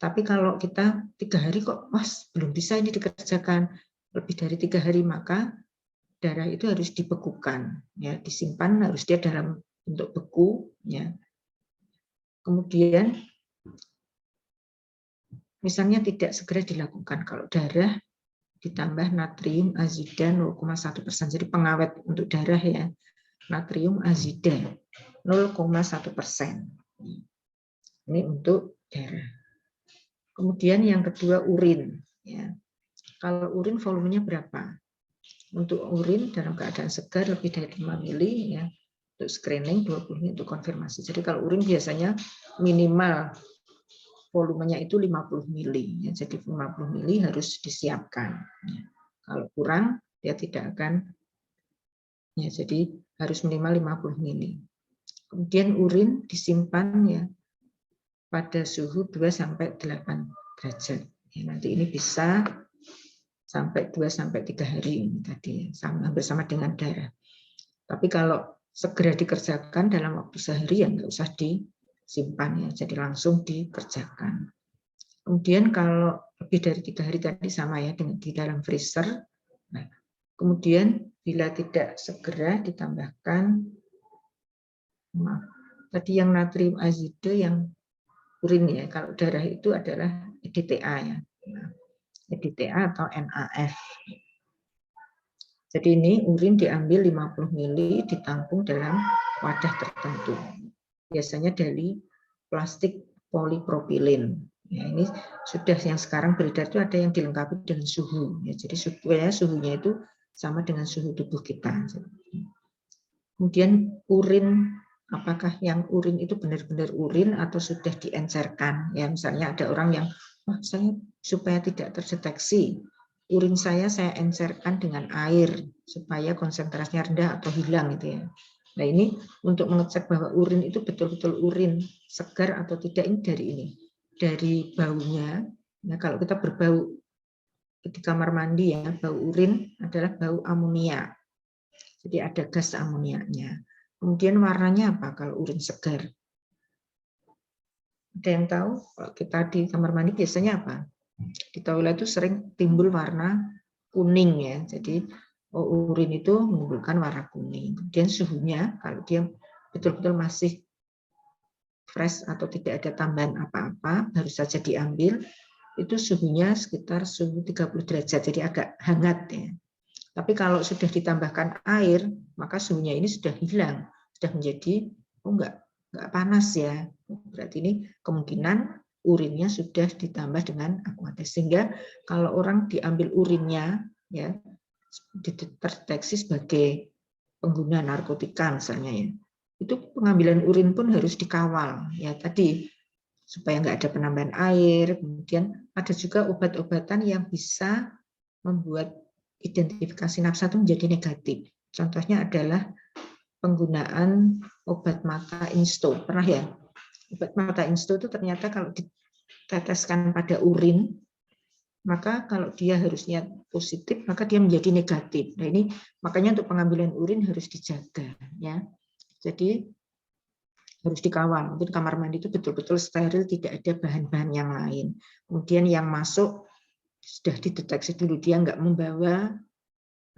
Tapi kalau kita 3 hari kok, Mas, belum bisa ini dikerjakan, lebih dari 3 hari, maka darah itu harus dibekukan, ya, disimpan, harus dia dalam bentuk beku, ya. Kemudian misalnya tidak segera dilakukan kalau darah ditambah natrium azida 0,1%. Jadi pengawet untuk darah ya, natrium azida 0,1%. Ini untuk darah. Kemudian yang kedua urin. Ya. Kalau urin volumenya berapa? Untuk urin dalam keadaan segar lebih dari 5 mili ya. Untuk screening 20 mili untuk konfirmasi. Jadi kalau urin biasanya minimal volumenya itu 50 mili. Ya. Jadi 50 mili harus disiapkan. Ya. Kalau kurang dia tidak akan, ya, jadi harus minimal 50 mili. Kemudian urin disimpan ya pada suhu 2-8 derajat. Ya, nanti ini bisa sampai 2-3 hari ini tadi, sama bersama dengan darah. Tapi kalau segera dikerjakan dalam waktu sehari ya nggak usah disimpan ya, jadi langsung dikerjakan. Kemudian kalau lebih dari 3 hari tadi sama ya dengan di dalam freezer. Nah, kemudian bila tidak segera ditambahkan, maaf, tadi yang natrium azida yang urin ya, kalau darah itu adalah EDTA ya, EDTA atau NAF. Jadi ini urin diambil 50 mili ditampung dalam wadah tertentu. Biasanya dari plastik polipropilin. Ya, ini sudah yang sekarang beredar itu ada yang dilengkapi dengan suhu. Ya, jadi suhunya itu sama dengan suhu tubuh kita. Kemudian urin, apakah yang urin itu benar-benar urin atau sudah diencerkan? Ya, misalnya ada orang yang, wah, saya supaya tidak terdeteksi, urin saya encerkan dengan air supaya konsentrasinya rendah atau hilang gitu ya. Nah ini untuk mengecek bahwa urin itu betul-betul urin segar atau tidak, ini dari baunya. Nah, kalau kita berbau di kamar mandi ya, bau urin adalah bau amonia. Jadi ada gas amoniaknya. Kemudian warnanya apa kalau urin segar? Ada yang tahu? Kalau kita di kamar mandi biasanya apa? Di toilet itu sering timbul warna kuning ya. Jadi urin itu menimbulkan warna kuning. Kemudian suhunya kalau dia betul-betul masih fresh atau tidak ada tambahan apa-apa, baru saja diambil, itu suhunya sekitar suhu 30 derajat, jadi agak hangat ya. Tapi kalau sudah ditambahkan air, maka suhunya ini sudah hilang, sudah menjadi enggak panas ya. Berarti ini kemungkinan urinnya sudah ditambah dengan aquates, sehingga kalau orang diambil urinnya ya dideteksi sebagai pengguna narkotika misalnya ya, itu pengambilan urin pun harus dikawal ya tadi supaya nggak ada penambahan air. Kemudian ada juga obat-obatan yang bisa membuat identifikasi nafsa itu menjadi negatif. Contohnya adalah penggunaan obat mata insto. Pernah ya? Obat mata insto itu ternyata kalau diteteskan pada urin, maka kalau dia harusnya positif, maka dia menjadi negatif. Nah ini makanya untuk pengambilan urin harus dijaga ya. Jadi harus dikawal. Mungkin kamar mandi itu betul-betul steril, tidak ada bahan-bahan yang lain. Kemudian yang masuk sudah dideteksi dulu, dia nggak membawa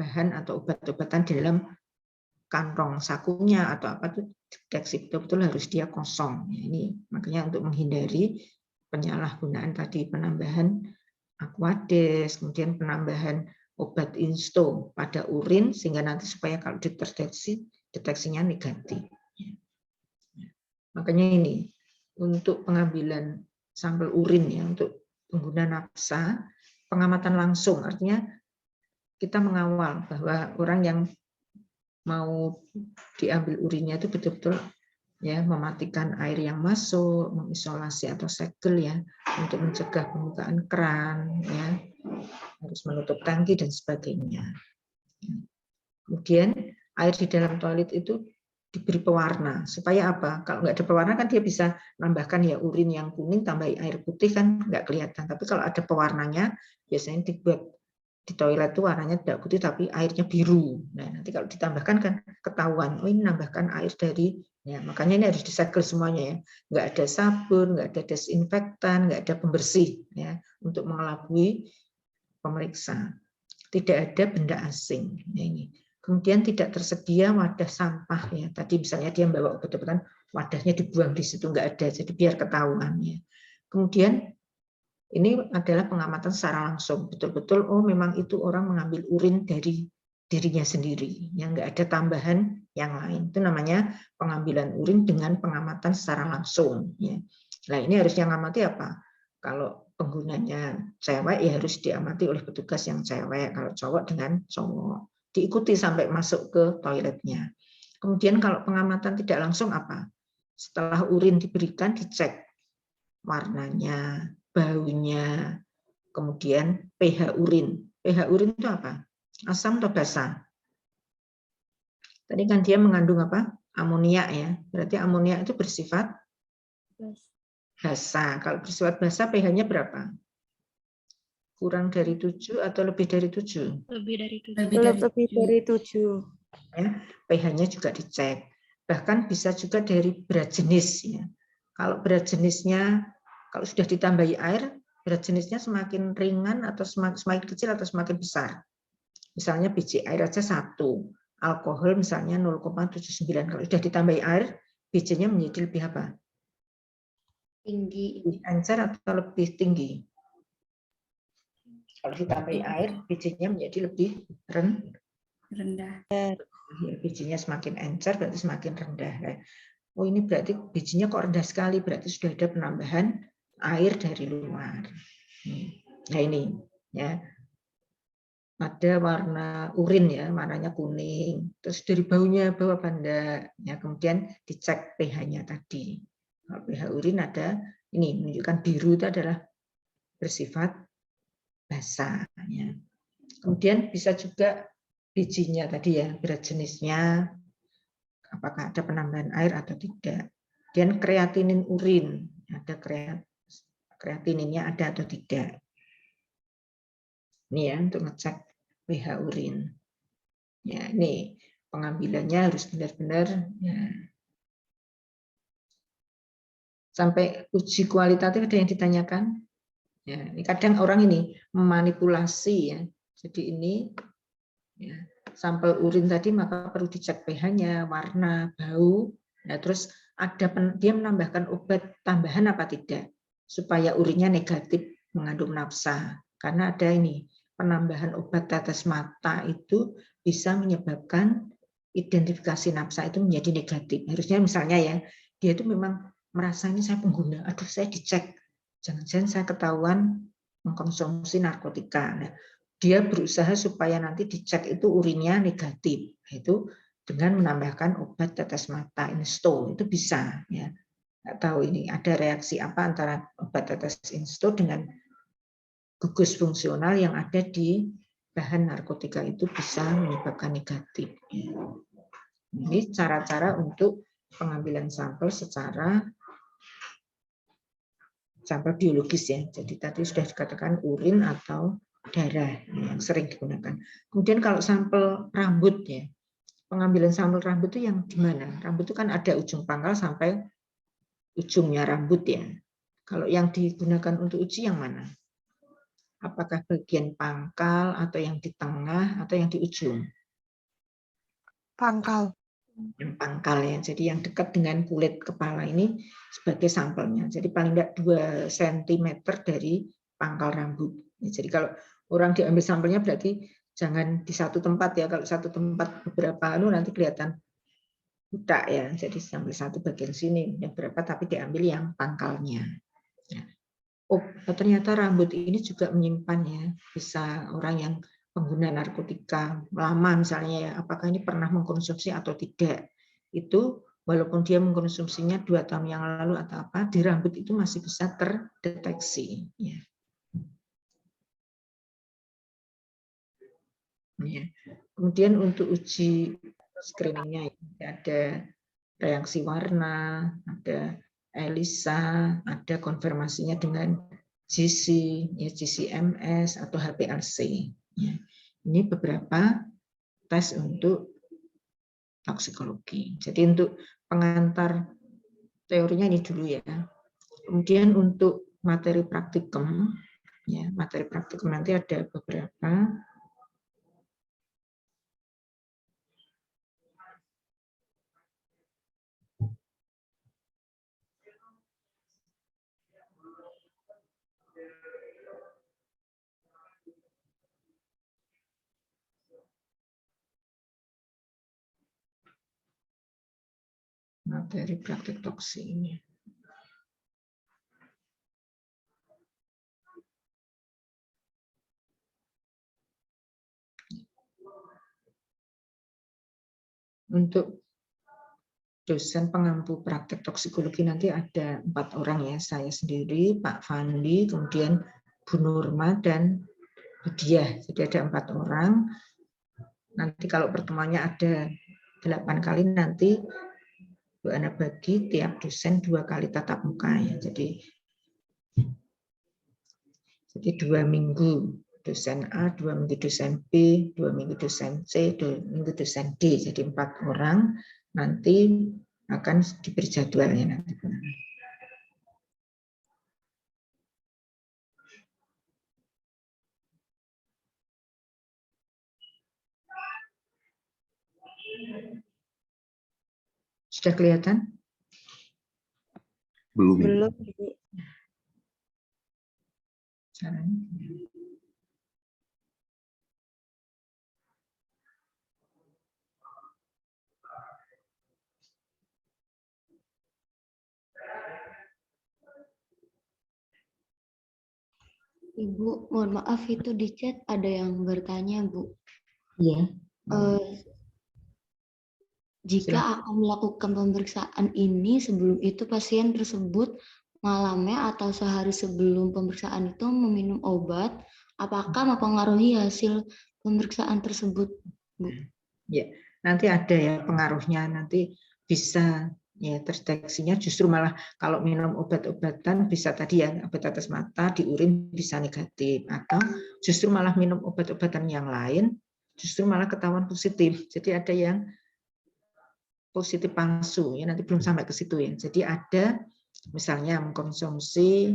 bahan atau obat-obatan di dalam kantong sakunya atau apa, itu deteksi betul-betul harus dia kosong. Ini makanya untuk menghindari penyalahgunaan tadi, penambahan aquades, kemudian penambahan obat insto pada urin sehingga nanti supaya kalau deteksinya negatif. Makanya ini untuk pengambilan sampel urin ya untuk pengguna nafsa, pengamatan langsung, artinya kita mengawal bahwa orang yang mau diambil urinnya itu betul-betul ya mematikan air yang masuk, mengisolasi atau segel ya untuk mencegah pembukaan keran ya, harus menutup tangki dan sebagainya. Kemudian air di dalam toilet itu diberi pewarna supaya apa? Kalau nggak ada pewarna kan dia bisa nambahkan ya urin yang kuning tambah air putih kan nggak kelihatan. Tapi kalau ada pewarnanya biasanya dibuat di toilet itu warnanya tidak putih tapi airnya biru. Nah nanti kalau ditambahkan kan ketahuan, oh ini nambahkan air dari Ya, makanya ini harus disegel semuanya ya. Nggak ada sabun, nggak ada desinfektan, nggak ada pembersih ya untuk mengelabui pemeriksa. Tidak ada benda asing. Ya, ini. Kemudian tidak tersedia wadah sampah ya. Tadi misalnya dia membawa obat-obatan, wadahnya dibuang di situ nggak ada. Jadi biar ketahuan ya. Kemudian ini adalah pengamatan secara langsung. Betul-betul oh memang itu orang mengambil urin dari dirinya sendiri, yang nggak ada tambahan yang lain. Itu namanya pengambilan urin dengan pengamatan secara langsung. Ya. Nah ini harusnya ngamati apa? Kalau penggunanya cewek ya harus diamati oleh petugas yang cewek. Kalau cowok dengan cowok. Diikuti sampai masuk ke toiletnya. Kemudian kalau pengamatan tidak langsung apa? Setelah urin diberikan dicek warnanya, baunya, kemudian pH urin. pH urin itu apa? Asam atau basa? Tadi kan dia mengandung apa? Amonia ya. Berarti amonia itu bersifat basa. Kalau bersifat basa pH-nya berapa? Kurang dari 7 atau lebih dari 7? Lebih dari 7. Lebih dari 7. Ya, pH-nya juga dicek. Bahkan bisa juga dari berat jenis ya. Kalau berat jenisnya kalau sudah ditambahi air, berat jenisnya semakin ringan atau semakin kecil atau semakin besar. Misalnya biji air aja 1, alkohol misalnya 0,79. Kalau sudah ditambahi air, bijinya menjadi lebih apa? Tinggi. Lebih encer atau lebih tinggi? Kalau ditambahi air, bijinya menjadi lebih Rendah. Bijinya semakin encer berarti semakin rendah. Oh ini berarti bijinya kok rendah sekali, berarti sudah ada penambahan air dari luar. Nah ini ya. Ada warna urin ya, warnanya kuning. Terus dari baunya, bau apa enggak? Ya, kemudian dicek pH-nya tadi. Kalau pH urin ada, ini menunjukkan biru itu adalah bersifat basa. Ya. Kemudian bisa juga bijinya tadi ya, berat jenisnya, apakah ada penambahan air atau tidak. Dan kreatinin urin, ada kreatininnya ada atau tidak. Ini ya untuk ngecek pH urin. Ya, ini pengambilannya harus benar-benar ya. Sampai uji kualitatif ada yang ditanyakan. Ya, ini kadang orang ini memanipulasi ya. Jadi ini ya, sampel urin tadi maka perlu dicek pH-nya, warna, bau. Nah, terus ada dia menambahkan obat tambahan apa tidak supaya urinnya negatif mengandung nafsa. Karena ada ini penambahan obat tetes mata itu bisa menyebabkan identifikasi nafsa itu menjadi negatif. Harusnya misalnya ya, dia itu memang merasa ini saya pengguna, aduh saya dicek, jangan-jangan saya ketahuan mengkonsumsi narkotika. Nah, dia berusaha supaya nanti dicek itu urinnya negatif, itu dengan menambahkan obat tetes mata insto, itu bisa ya. Nggak tahu ini ada reaksi apa antara obat tetes insto dengan gugus fungsional yang ada di bahan narkotika itu bisa menyebabkan negatif. Ini cara-cara untuk pengambilan sampel secara sampel biologis ya. Jadi tadi sudah dikatakan urin atau darah yang sering digunakan. Kemudian kalau sampel rambut ya, pengambilan sampel rambut itu yang di mana? Rambut itu kan ada ujung pangkal sampai ujungnya rambut ya. Kalau yang digunakan untuk uji yang mana? Apakah bagian pangkal atau yang di tengah atau yang di ujung? Pangkal. Yang pangkal ya. Jadi yang dekat dengan kulit kepala ini sebagai sampelnya. Jadi paling tidak 2 cm dari pangkal rambut. Jadi kalau orang diambil sampelnya berarti jangan di satu tempat ya. Kalau satu tempat beberapa nanti kelihatan buta ya. Jadi sambil satu bagian sini yang berapa tapi diambil yang pangkalnya. Oh, ternyata rambut ini juga menyimpan ya. Bisa orang yang pengguna narkotika lama misalnya ya, apakah ini pernah mengkonsumsi atau tidak. Itu walaupun dia mengkonsumsinya 2 tahun yang lalu atau apa, di rambut itu masih bisa terdeteksi. Ya. Ya. Kemudian untuk uji screeningnya ada reaksi warna, ada ELISA, ada konfirmasinya dengan GC, ya, GCMS atau HPLC. Ya. Ini beberapa tes untuk toksikologi. Jadi untuk pengantar teorinya ini dulu ya. Kemudian untuk materi praktikum, ya materi praktikum nanti ada beberapa. Materi praktik toksik ini. Untuk dosen pengampu praktek toksikologi nanti ada 4 orang ya, saya sendiri, Pak Fandi, kemudian Bu Nurma dan Bu Diah. Jadi ada 4 orang. Nanti kalau pertemuannya ada 8 kali, nanti Bu Ana bagi tiap dosen 2 kali tatap muka ya. Jadi 2 minggu dosen A, 2 minggu dosen B, 2 minggu dosen C, 2 minggu dosen D. Jadi 4 orang nanti akan diberi jadwalnya nanti. Sudah kelihatan? Belum. Belum, Bu. Caranya. Ibu, mohon maaf itu di chat ada yang bertanya, Bu. Iya. Jika akan melakukan pemeriksaan ini, sebelum itu pasien tersebut malamnya atau sehari sebelum pemeriksaan itu meminum obat, apakah mempengaruhi hasil pemeriksaan tersebut, Bu? Ya, nanti ada ya pengaruhnya, nanti bisa ya terdeteksinya justru malah kalau minum obat-obatan bisa tadi ya obat tetes mata di urin bisa negatif, atau justru malah minum obat-obatan yang lain justru malah ketahuan positif. Jadi ada yang positif palsu ya, nanti belum sampai ke situ ya. Jadi ada misalnya mengkonsumsi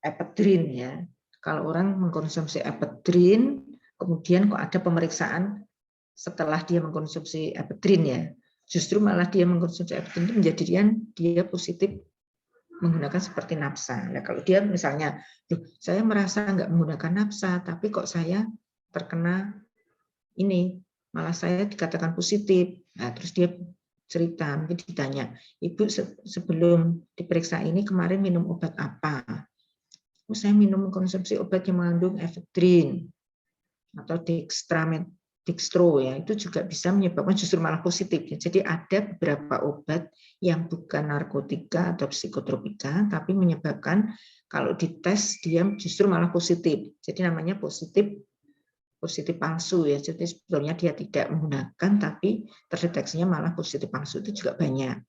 epedrin ya. Kalau orang mengkonsumsi epedrin, kemudian kok ada pemeriksaan setelah dia mengkonsumsi epedrin ya. Justru malah dia mengkonsumsi epedrin itu menjadikan dia positif menggunakan seperti nafsa. Nah, kalau dia misalnya, saya merasa nggak menggunakan nafsa, tapi kok saya terkena ini, malah saya dikatakan positif. Nah, terus dia cerita, mungkin ditanya, Ibu sebelum diperiksa ini kemarin minum obat apa? Oh, saya minum konsumsi obat yang mengandung efedrin atau dextro ya, itu juga bisa menyebabkan justru malah positif. Jadi ada beberapa obat yang bukan narkotika atau psikotropika, tapi menyebabkan kalau dites dia justru malah positif. Jadi namanya positif palsu ya. Jadi sebetulnya dia tidak menggunakan, tapi terdeteksinya malah positif palsu, itu juga banyak.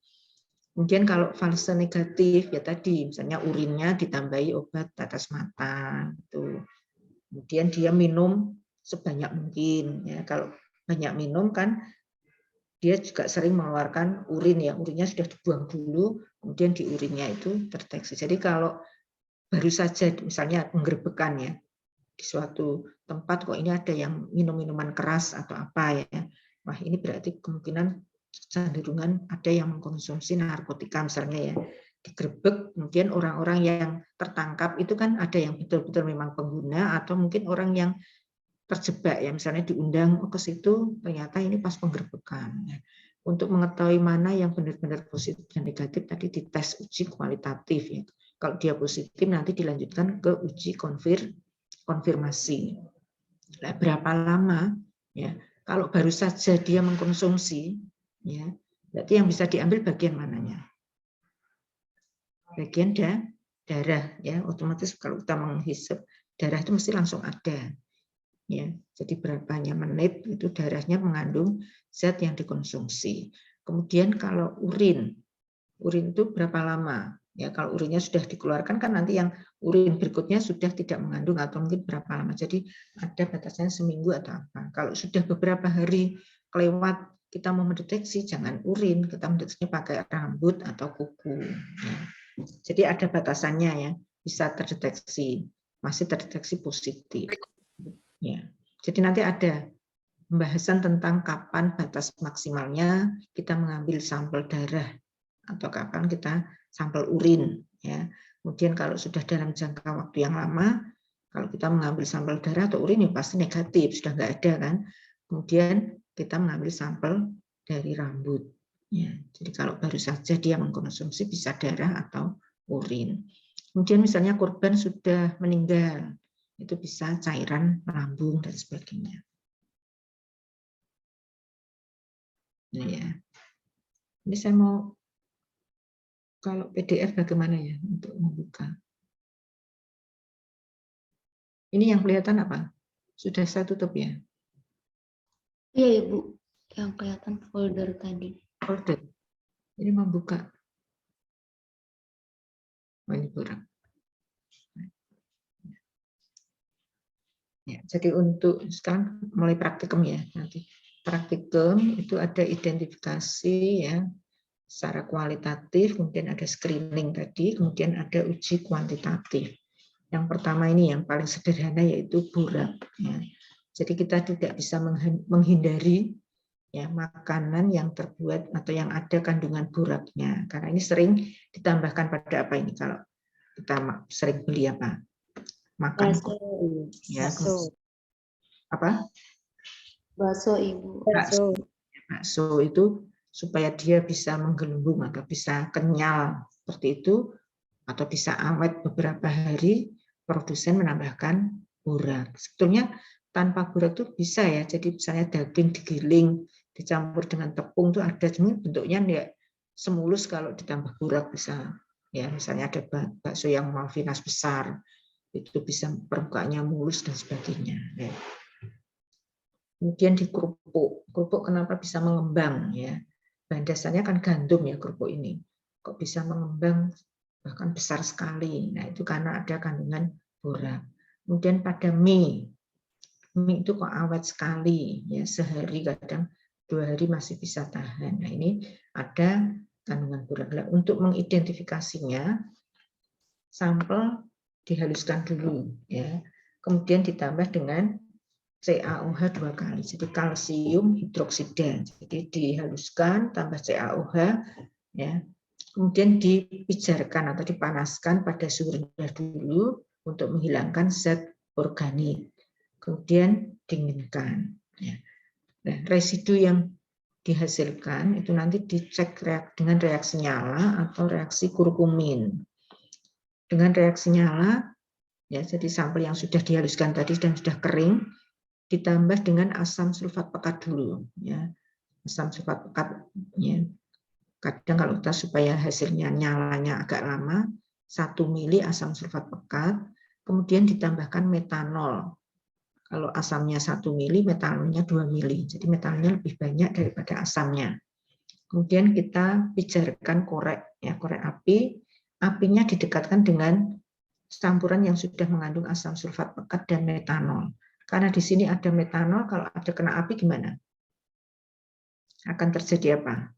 Kemudian kalau fase negatif ya tadi, misalnya urinnya ditambahi obat tetes mata, itu. Kemudian dia minum sebanyak mungkin ya. Kalau banyak minum kan dia juga sering mengeluarkan urin ya, urinnya sudah dibuang dulu, kemudian di urinnya itu terdeteksi. Jadi kalau baru saja misalnya penggerbekan ya di suatu tempat kok ini ada yang minum minuman keras atau apa ya, wah ini berarti kemungkinan cenderungan ada yang mengkonsumsi narkotika misalnya ya, digerebek, kemudian orang-orang yang tertangkap itu kan ada yang betul-betul memang pengguna atau mungkin orang yang terjebak ya, misalnya diundang ke situ ternyata ini pas penggerbekan. Untuk mengetahui mana yang benar-benar positif dan negatif tadi dites uji kualitatif ya. Kalau dia positif nanti dilanjutkan ke uji konfirmasi. Nah, berapa lama ya? Kalau baru saja dia mengkonsumsi ya, berarti yang bisa diambil bagian mananya? Bagian darah ya, otomatis kalau kita menghisap darah itu mesti langsung ada. Ya, jadi berapanya menit itu darahnya mengandung zat yang dikonsumsi. Kemudian kalau urin itu berapa lama? Ya, kalau urinnya sudah dikeluarkan kan nanti yang urin berikutnya sudah tidak mengandung atau mungkin berapa lama. Jadi ada batasnya seminggu atau apa. Kalau sudah beberapa hari kelewat kita mau mendeteksi, jangan urin, kita mendeteksinya pakai rambut atau kuku. Ya. Jadi ada batasannya ya, bisa terdeteksi, masih terdeteksi positif. Ya. Jadi nanti ada pembahasan tentang kapan batas maksimalnya kita mengambil sampel darah atau kapan kita sampel urin ya. Kemudian kalau sudah dalam jangka waktu yang lama, kalau kita mengambil sampel darah atau urin ya pasti negatif, sudah nggak ada kan. Kemudian kita mengambil sampel dari rambut ya. Jadi kalau baru saja dia mengkonsumsi bisa darah atau urin. Kemudian misalnya korban sudah meninggal, itu bisa cairan lambung dan sebagainya. Nah, ya. Ini saya mau kalau PDF bagaimana ya untuk membuka? Ini yang kelihatan apa? Sudah saya tutup ya? Iya, Ibu. Yang kelihatan folder tadi. Folder. Ini membuka. Oh, ini kurang. Ya, jadi untuk sekarang mulai praktikum ya nanti. Praktikum itu ada identifikasi ya secara kualitatif, kemudian ada screening tadi, kemudian ada uji kuantitatif. Yang pertama ini yang paling sederhana yaitu burak. Ya. Jadi kita tidak bisa menghindari ya makanan yang terbuat atau yang ada kandungan buraknya. Karena ini sering ditambahkan pada apa ini kalau kita sering beli apa? Makan ya, apa? Bakso, Ibu. Bakso itu supaya dia bisa menggelembung atau bisa kenyal seperti itu atau bisa awet beberapa hari, produsen menambahkan burak. Sebetulnya tanpa burak itu bisa ya, jadi misalnya daging digiling dicampur dengan tepung itu ada bentuknya ya semulus kalau ditambah burak bisa ya, misalnya ada bakso yang malvinas besar itu bisa permukaannya mulus dan sebagainya ya. Kemudian di kerupuk kenapa bisa mengembang ya, bahan dasarnya kan gandum ya kerupuk ini, kok bisa mengembang bahkan besar sekali. Nah, itu karena ada kandungan borak. Kemudian pada mie itu kok awet sekali ya, sehari kadang 2 hari masih bisa tahan. Nah, ini ada kandungan borak. Nah, untuk mengidentifikasinya sampel dihaluskan dulu ya. Kemudian ditambah dengan CaOH 2 kali. Jadi kalsium hidroksida. Jadi dihaluskan tambah CaOH ya. Kemudian dipijarkan atau dipanaskan pada suhu rendah dulu untuk menghilangkan zat organik. Kemudian dinginkan. Nah, residu yang dihasilkan itu nanti dicek dengan reaksi nyala atau reaksi kurkumin. Dengan reaksi nyala, ya, jadi sampel yang sudah dihaluskan tadi dan sudah kering, ditambah dengan asam sulfat pekat dulu. Ya. Asam sulfat pekat, ya. Kadang kalau kita supaya hasilnya nyalanya agak lama, 1 mili asam sulfat pekat, kemudian ditambahkan metanol. Kalau asamnya 1 mili, metanolnya 2 mili. Jadi metanolnya lebih banyak daripada asamnya. Kemudian kita pijarkan korek, ya, korek api. Apinya didekatkan dengan campuran yang sudah mengandung asam sulfat pekat dan metanol. Karena di sini ada metanol, kalau ada kena api gimana? Akan terjadi apa?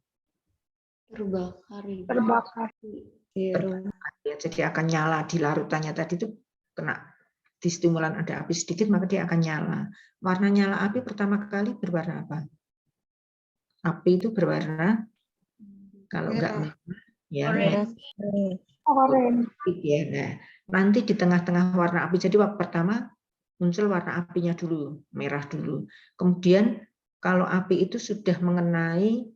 Terbakar. Ya, jadi akan nyala di larutannya tadi itu kena di stimulan ada api sedikit maka dia akan nyala. Warna nyala api pertama kali berwarna apa? Api itu berwarna kalau enggak ya Orange. ya. Nah, nanti di tengah-tengah warna api jadi waktu pertama muncul warna apinya dulu, merah dulu. Kemudian kalau api itu sudah mengenai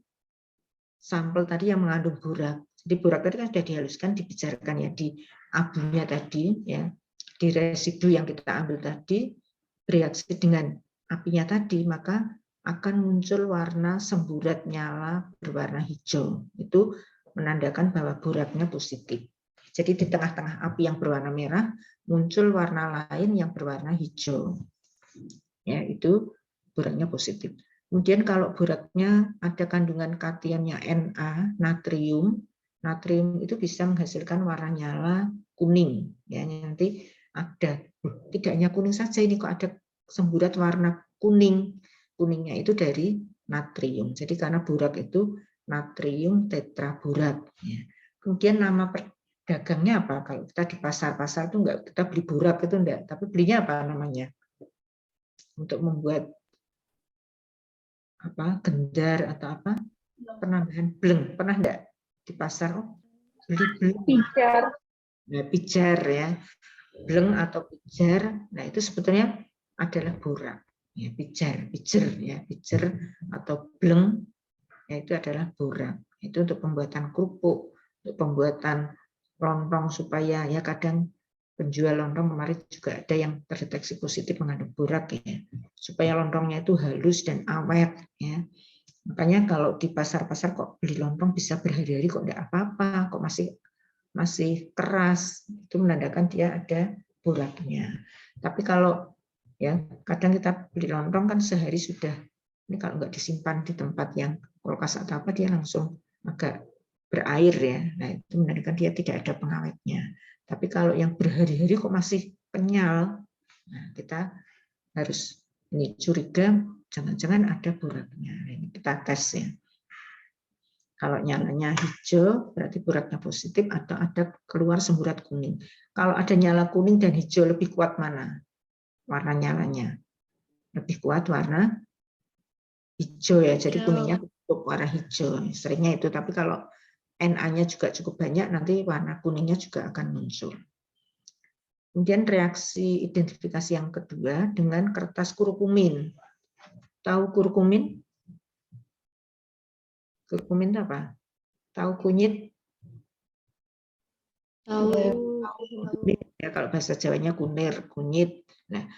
sampel tadi yang mengandung borak. Jadi borak tadi kan sudah dihaluskan, dipijarkan ya di abunya tadi ya. Di residu yang kita ambil tadi bereaksi dengan apinya tadi, maka akan muncul warna semburat nyala berwarna hijau. Itu menandakan bahwa boraknya positif. Jadi di tengah-tengah api yang berwarna merah muncul warna lain yang berwarna hijau. Ya, itu boraknya positif. Kemudian kalau boraknya ada kandungan kationnya Na, natrium. natrium itu bisa menghasilkan warna nyala kuning. Ya, nanti ada, tidak hanya kuning saja, ini kok ada semburat warna kuning. Kuningnya itu dari natrium. Jadi karena borak itu natrium tetraborat. Ya. Kemudian nama dagangnya apa? Kalau kita di pasar-pasar itu enggak, kita beli borak itu enggak, tapi belinya apa namanya? Untuk membuat apa? Gendar atau apa? Penambahan bleng. Pernah enggak di pasar? Oh, beli bleng. Pijar. Nah, pijar ya. Bleng atau pijar. Nah, itu sebetulnya adalah borak. Ya, pijar ya, pijar atau bleng ya, itu adalah borak. Itu untuk pembuatan kerupuk, untuk pembuatan lontong supaya ya kadang penjual lontong kemarin juga ada yang terdeteksi positif mengandung borak ya, supaya lontongnya itu halus dan awet ya. Makanya kalau di pasar-pasar kok beli lontong bisa berhari-hari kok enggak apa-apa, kok masih keras, itu menandakan dia ada boraknya. Tapi kalau ya kadang kita beli lontong kan sehari sudah, ini kalau nggak disimpan di tempat yang kulkas atau apa dia langsung agak berair ya. Nah, itu menandakan dia tidak ada pengawetnya. Tapi kalau yang berhari-hari kok masih kenyal, nah kita harus ini curiga jangan-jangan ada boraknya. Nah, ini kita tes ya. Kalau nyalanya hijau berarti boraknya positif atau ada keluar semburat kuning. Kalau ada nyala kuning dan hijau lebih kuat mana? Warna nyalanya lebih kuat warna hijau ya. Jadi kuningnya cukup warna hijau. Seringnya itu. Tapi kalau Na-nya juga cukup banyak, nanti warna kuningnya juga akan muncul. Kemudian reaksi identifikasi yang kedua dengan kertas kurkumin. Tahu kurkumin? Kurkumin itu apa? Tahu kunyit? Tahu. Ya, kalau bahasa Jawanya kunir, kunyit. Nah,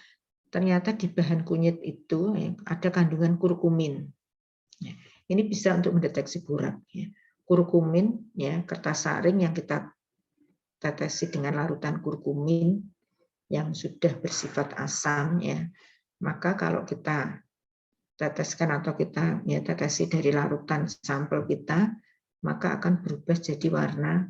ternyata di bahan kunyit itu ada kandungan kurkumin. Ini bisa untuk mendeteksi borak. Kurkumin, ya, kertas saring yang kita tetesi dengan larutan kurkumin yang sudah bersifat asam, ya, maka kalau kita teteskan atau kita ya tetesi dari larutan sampel kita, maka akan berubah jadi warna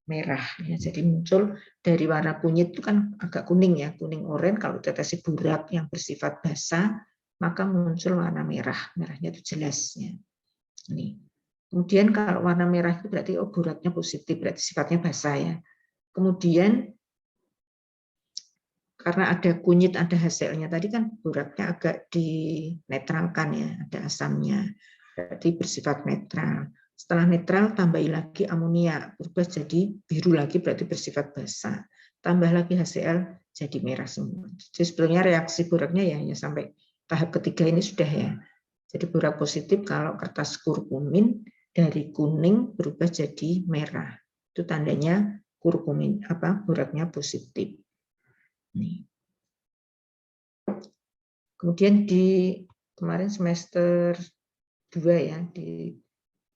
merah. Ya, jadi muncul dari warna kunyit itu kan agak kuning ya, kuning oranye. Kalau tetesi borak yang bersifat basah, maka muncul warna merah. Merahnya itu jelas. Ya. Ini. Kemudian kalau warna merah itu berarti oh boraknya positif, berarti sifatnya basah ya. Kemudian karena ada kunyit, ada hasilnya tadi kan boraknya agak dinetralkan ya, ada asamnya, berarti bersifat netral. Setelah netral tambahi lagi amonia, berubah jadi biru lagi berarti bersifat basah. Tambah lagi HCl jadi merah semua. Jadi sebetulnya reaksi boraknya ya sampai tahap ketiga ini sudah ya. Jadi borak positif kalau kertas kurkumin dari kuning berubah jadi merah. Itu tandanya kurkumin boraknya positif. Nih. Kemudian di kemarin semester 2 ya, di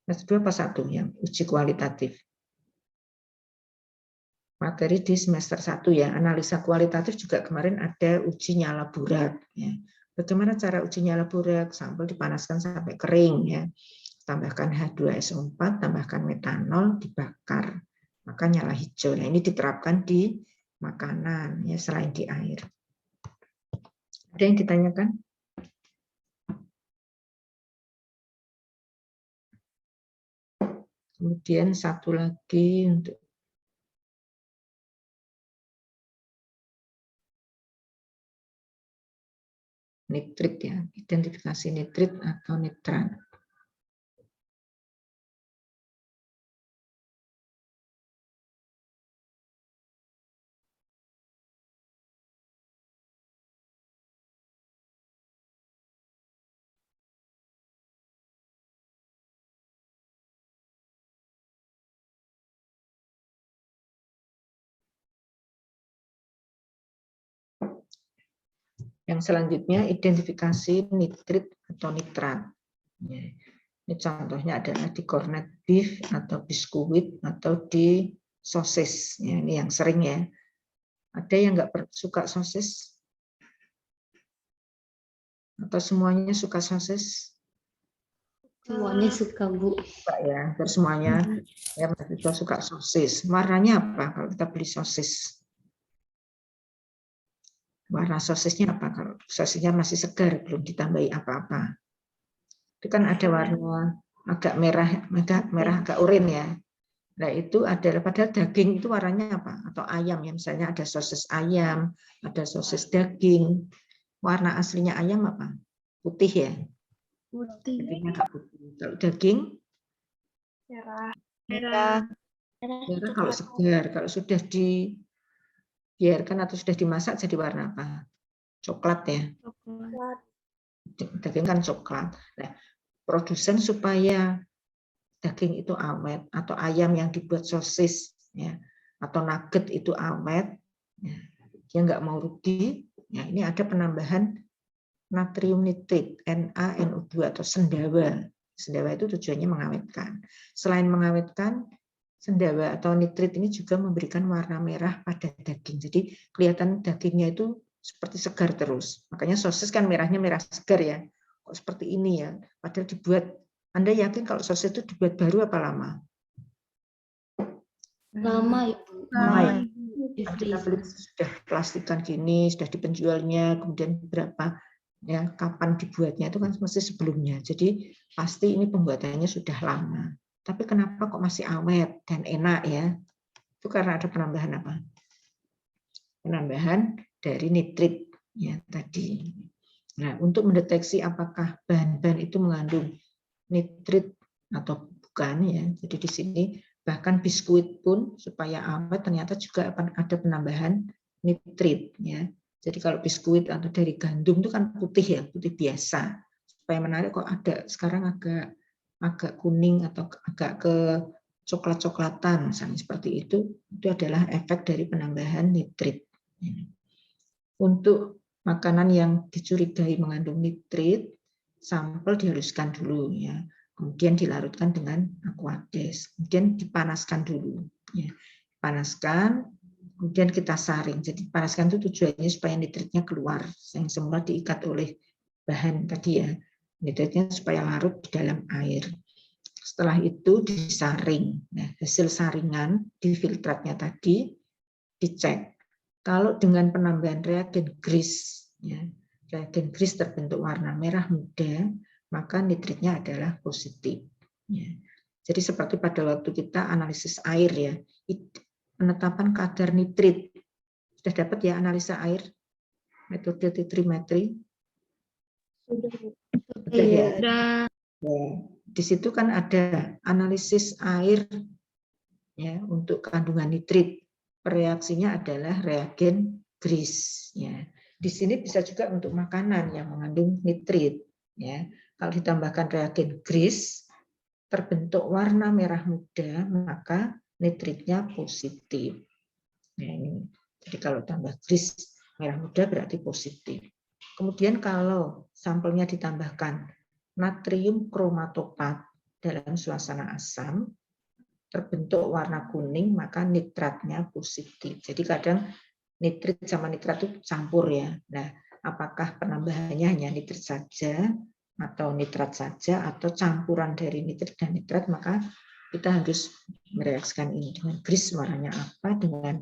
semester 2 pas 1 yang uji kualitatif. Materi di semester 1 ya, analisa kualitatif juga kemarin ada uji nyala borak ya. Bagaimana cara uji nyala borak? Sampel dipanaskan sampai kering ya. Tambahkan H2SO4, tambahkan metanol, dibakar. Maka nyala hijau. Nah, ini diterapkan di makanan ya selain di air. Ada yang ditanyakan? Kemudian satu lagi untuk nitrit ya, identifikasi nitrit atau nitrat. Yang selanjutnya identifikasi nitrit atau nitrat. Ini contohnya adalah di corned beef atau biskuit atau di sosis. Ya, ini yang sering ya. Ada yang nggak suka sosis? Atau semuanya suka sosis? Semuanya suka, Bu. Suka ya, hampir semuanya ya mahasiswa suka sosis. Warnanya apa kalau kita beli sosis? Warna sosisnya apa? Kalau sosisnya masih segar, belum ditambahi apa-apa. Itu kan ada warna agak merah, agak oranye ya. Nah itu adalah padahal daging itu warnanya apa? Atau ayam ya, misalnya ada sosis ayam, ada sosis daging. Warna aslinya ayam apa? Putih ya. Dagingnya agak putih. Kalau daging Merah. Merah. merah kalau segar. Kalau sudah dibiarkan atau sudah dimasak jadi warna apa? Coklat ya. Coklat. Daging kan coklat. Nah, produsen supaya daging itu awet atau ayam yang dibuat sosis ya atau nugget itu awet ya, dia nggak mau rugi ya, ini ada penambahan natrium nitrit NaNO2 atau sendawa. Sendawa itu tujuannya mengawetkan. Selain mengawetkan, sendawa atau nitrit ini juga memberikan warna merah pada daging. Jadi kelihatan dagingnya itu seperti segar terus. Makanya sosis kan merahnya merah segar ya. Kok seperti ini ya? Padahal dibuat. Anda yakin kalau sosis itu dibuat baru apa lama? Lama, Ibu. Lama ya? Di Kan kita freezer. beli sudah plastikan gini, sudah di penjualnya, kemudian berapa ya kapan dibuatnya itu kan mesti sebelumnya. Jadi pasti ini pembuatannya sudah lama. Tapi kenapa kok masih awet dan enak ya? Itu karena ada penambahan apa? Penambahan dari nitrit ya tadi. Nah, untuk mendeteksi apakah bahan-bahan itu mengandung nitrit atau bukan ya. Jadi di sini bahkan biskuit pun supaya awet ternyata juga ada penambahan nitrit ya. Jadi kalau biskuit atau dari gandum itu kan putih ya, putih biasa. Supaya menarik kok ada sekarang agak kuning atau agak ke coklat-coklatan misalnya seperti itu adalah efek dari penambahan nitrit. Untuk makanan yang dicurigai mengandung nitrit, sampel dihaluskan dulu ya. Kemudian dilarutkan dengan aquades, kemudian dipanaskan dulu ya. Panaskan, kemudian kita saring. Jadi panaskan itu tujuannya supaya nitritnya keluar, yang semula diikat oleh bahan tadi ya. Nitritnya supaya larut di dalam air. Setelah itu disaring. Nah, hasil saringan di filtratnya tadi dicek. Kalau dengan penambahan reagen grease, ya, reagen grease terbentuk warna merah muda, maka nitritnya adalah positif. Ya. Jadi seperti pada waktu kita analisis air ya, penetapan kadar nitrit sudah dapat ya analisa air metode titrimetri. Sudah ya. Ya. Di situ kan ada analisis air ya untuk kandungan nitrit. Reaksinya adalah reagen grease ya. Di sini bisa juga untuk makanan yang mengandung nitrit ya. Kalau ditambahkan reagen grease terbentuk warna merah muda, maka nitritnya positif. Nah, ini. Jadi kalau tambah grease merah muda berarti positif. Kemudian kalau sampelnya ditambahkan natrium kromatopat dalam suasana asam, terbentuk warna kuning, maka nitratnya positif. Jadi kadang nitrit sama nitrat itu campur ya. Nah, apakah penambahannya hanya nitrit saja atau nitrat saja atau campuran dari nitrit dan nitrat, maka kita harus mereaksikan ini dengan grease warnanya apa, dengan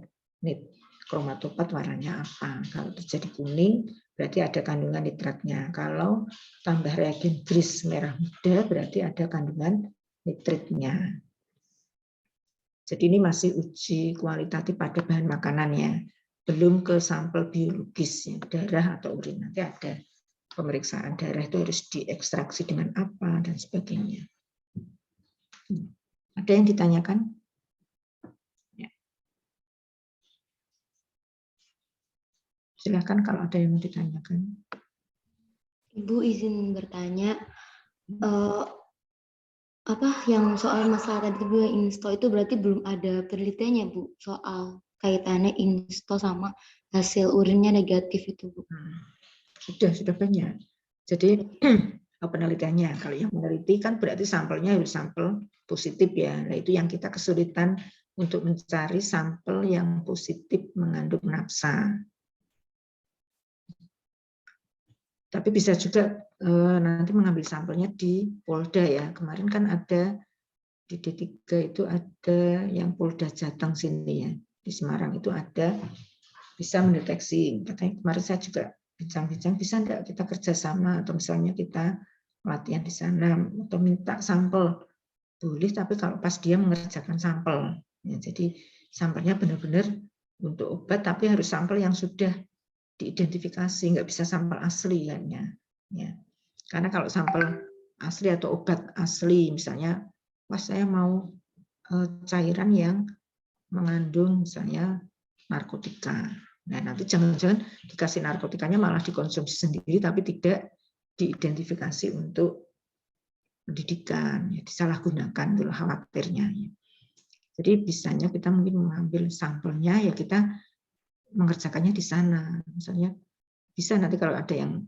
kromatopat warnanya apa. Kalau terjadi kuning berarti ada kandungan nitratnya. Kalau tambah reagen grease merah muda berarti ada kandungan nitritnya. Jadi ini masih uji kualitatif pada bahan makanannya, belum ke sampel biologis, ya, darah atau urin. Nanti ada pemeriksaan darah itu harus diekstraksi dengan apa dan sebagainya. Ada yang ditanyakan? Ya. Silakan kalau ada yang mau ditanyakan. Ibu izin bertanya, apa yang soal masalah tadi Bu insto itu berarti belum ada penelitiannya Bu soal kaitannya insto sama hasil urinnya negatif itu Bu? Sudah banyak. Jadi penelitiannya, kalau yang meneliti kan berarti sampelnya harus sampel positif ya. Nah itu yang kita kesulitan untuk mencari sampel yang positif mengandung napsa. Tapi bisa juga nanti mengambil sampelnya di Polda ya. Kemarin kan ada di D3 itu ada yang Polda Jateng sini ya. Di Semarang itu ada bisa mendeteksi. Katanya kemarin saya juga bincang-bincang, bisa enggak kita kerjasama atau misalnya kita latihan di sana atau minta sampel. Boleh, tapi kalau pas dia mengerjakan sampel. Ya, jadi sampelnya benar-benar untuk obat, tapi harus sampel yang sudah diidentifikasi, nggak bisa sampel asli ya. Karena kalau sampel asli atau obat asli, misalnya, wah saya mau cairan yang mengandung misalnya narkotika. Nah nanti jangan-jangan dikasih narkotikanya malah dikonsumsi sendiri, tapi tidak diidentifikasi untuk pendidikan, ya, disalahgunakan, itu khawatirnya. Jadi bisanya kita mungkin mengambil sampelnya, ya kita mengerjakannya di sana. Misalnya bisa nanti kalau ada yang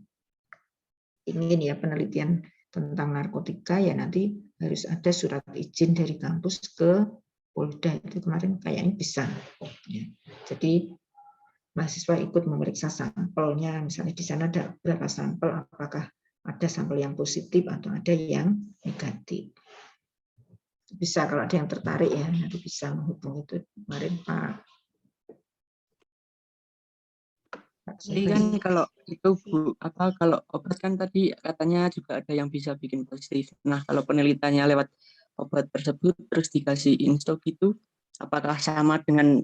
ingin ya penelitian tentang narkotika, ya nanti harus ada surat izin dari kampus ke Polda. Itu kemarin kayaknya bisa. Ya. Jadi mahasiswa ikut memeriksa sampelnya, misalnya di sana ada berapa sampel, apakah ada sampel yang positif atau ada yang negatif. Bisa kalau ada yang tertarik ya, nanti bisa menghubungi itu kemarin Pak. Jadi kan kalau itu Bu, kalau obat kan tadi katanya juga ada yang bisa bikin positif. Nah kalau penelitiannya lewat obat tersebut terus dikasih insto gitu, apakah sama dengan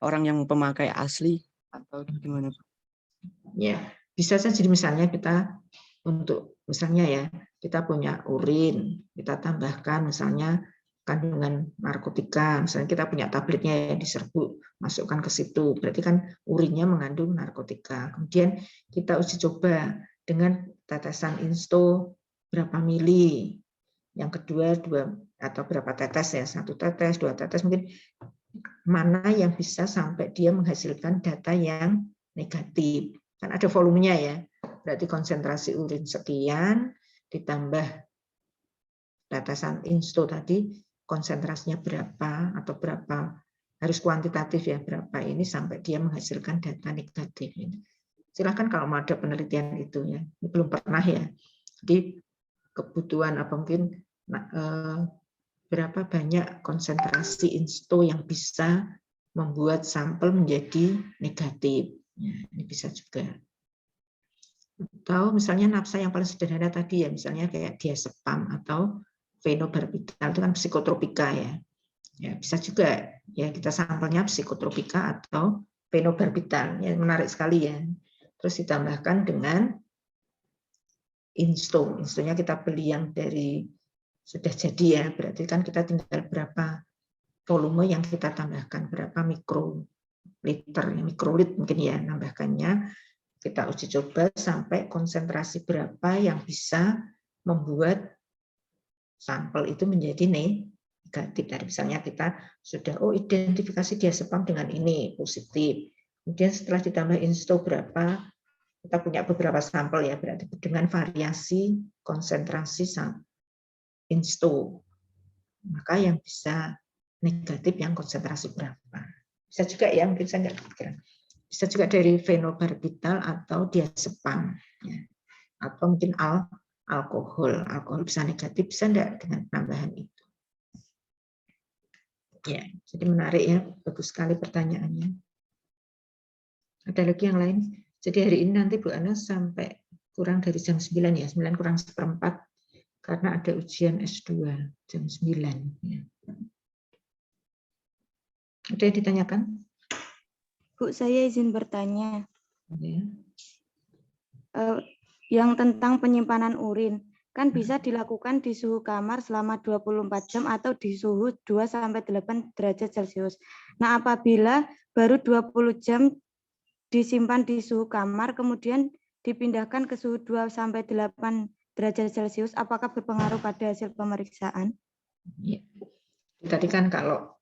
orang yang pemakai asli atau gimana Bu? Ya, bisa saja. Jadi misalnya kita untuk misalnya ya kita punya urin, kita tambahkan misalnya kandungan narkotika, misalnya kita punya tabletnya yang diserbu, masukkan ke situ, berarti kan urinnya mengandung narkotika. Kemudian kita uji coba dengan tetesan insto berapa mili, yang kedua 2 atau berapa tetes ya, 1 tetes, 2 tetes, mungkin mana yang bisa sampai dia menghasilkan data yang negatif. Kan ada volumenya ya, berarti konsentrasi urin sekian ditambah tetesan insto tadi konsentrasinya berapa atau berapa, harus kuantitatif ya, berapa ini sampai dia menghasilkan data negatif. Silahkan kalau mau ada penelitian itu ya, ini belum pernah ya. Jadi kebutuhan apa mungkin berapa banyak konsentrasi insto yang bisa membuat sampel menjadi negatif. Ya, ini bisa juga. Atau misalnya nafsa yang paling sederhana tadi ya, misalnya kayak diazepam atau fenobarbital, itu kan psikotropika ya. Ya bisa juga ya kita sampelnya psikotropika atau fenobarbital. Ya menarik sekali ya. Terus ditambahkan dengan insto. Instonya kita beli yang dari sudah jadi ya, berarti kan kita tinggal berapa volume yang kita tambahkan, berapa mikroliter, mikrolit mungkin ya nambahkannya. Kita uji coba sampai konsentrasi berapa yang bisa membuat sampel itu menjadi negatif. Dari misalnya kita sudah identifikasi diazepam dengan ini positif. Kemudian setelah ditambah insto berapa, kita punya beberapa sampel ya, berarti dengan variasi konsentrasi insto. Maka yang bisa negatif yang konsentrasi berapa. Bisa juga ya, mungkin saya nggak kepikiran. Bisa juga dari fenobarbital atau diazepam. Ya. Atau mungkin alkohol bisa negatif, bisa enggak dengan penambahan itu. Ya, jadi menarik ya, bagus sekali pertanyaannya. Ada lagi yang lain? Jadi hari ini nanti Bu Ana sampai kurang dari jam 9 ya, 9 kurang 1/4 karena ada ujian S2 jam 9. Ya. Ada yang ditanyakan? Bu, saya izin bertanya. Ya. Yang tentang penyimpanan urin, kan bisa dilakukan di suhu kamar selama 24 jam atau di suhu 2-8 derajat Celcius. Nah, apabila baru 20 jam disimpan di suhu kamar, kemudian dipindahkan ke suhu 2-8 derajat Celcius, apakah berpengaruh pada hasil pemeriksaan? Ya. Tadi kan kalau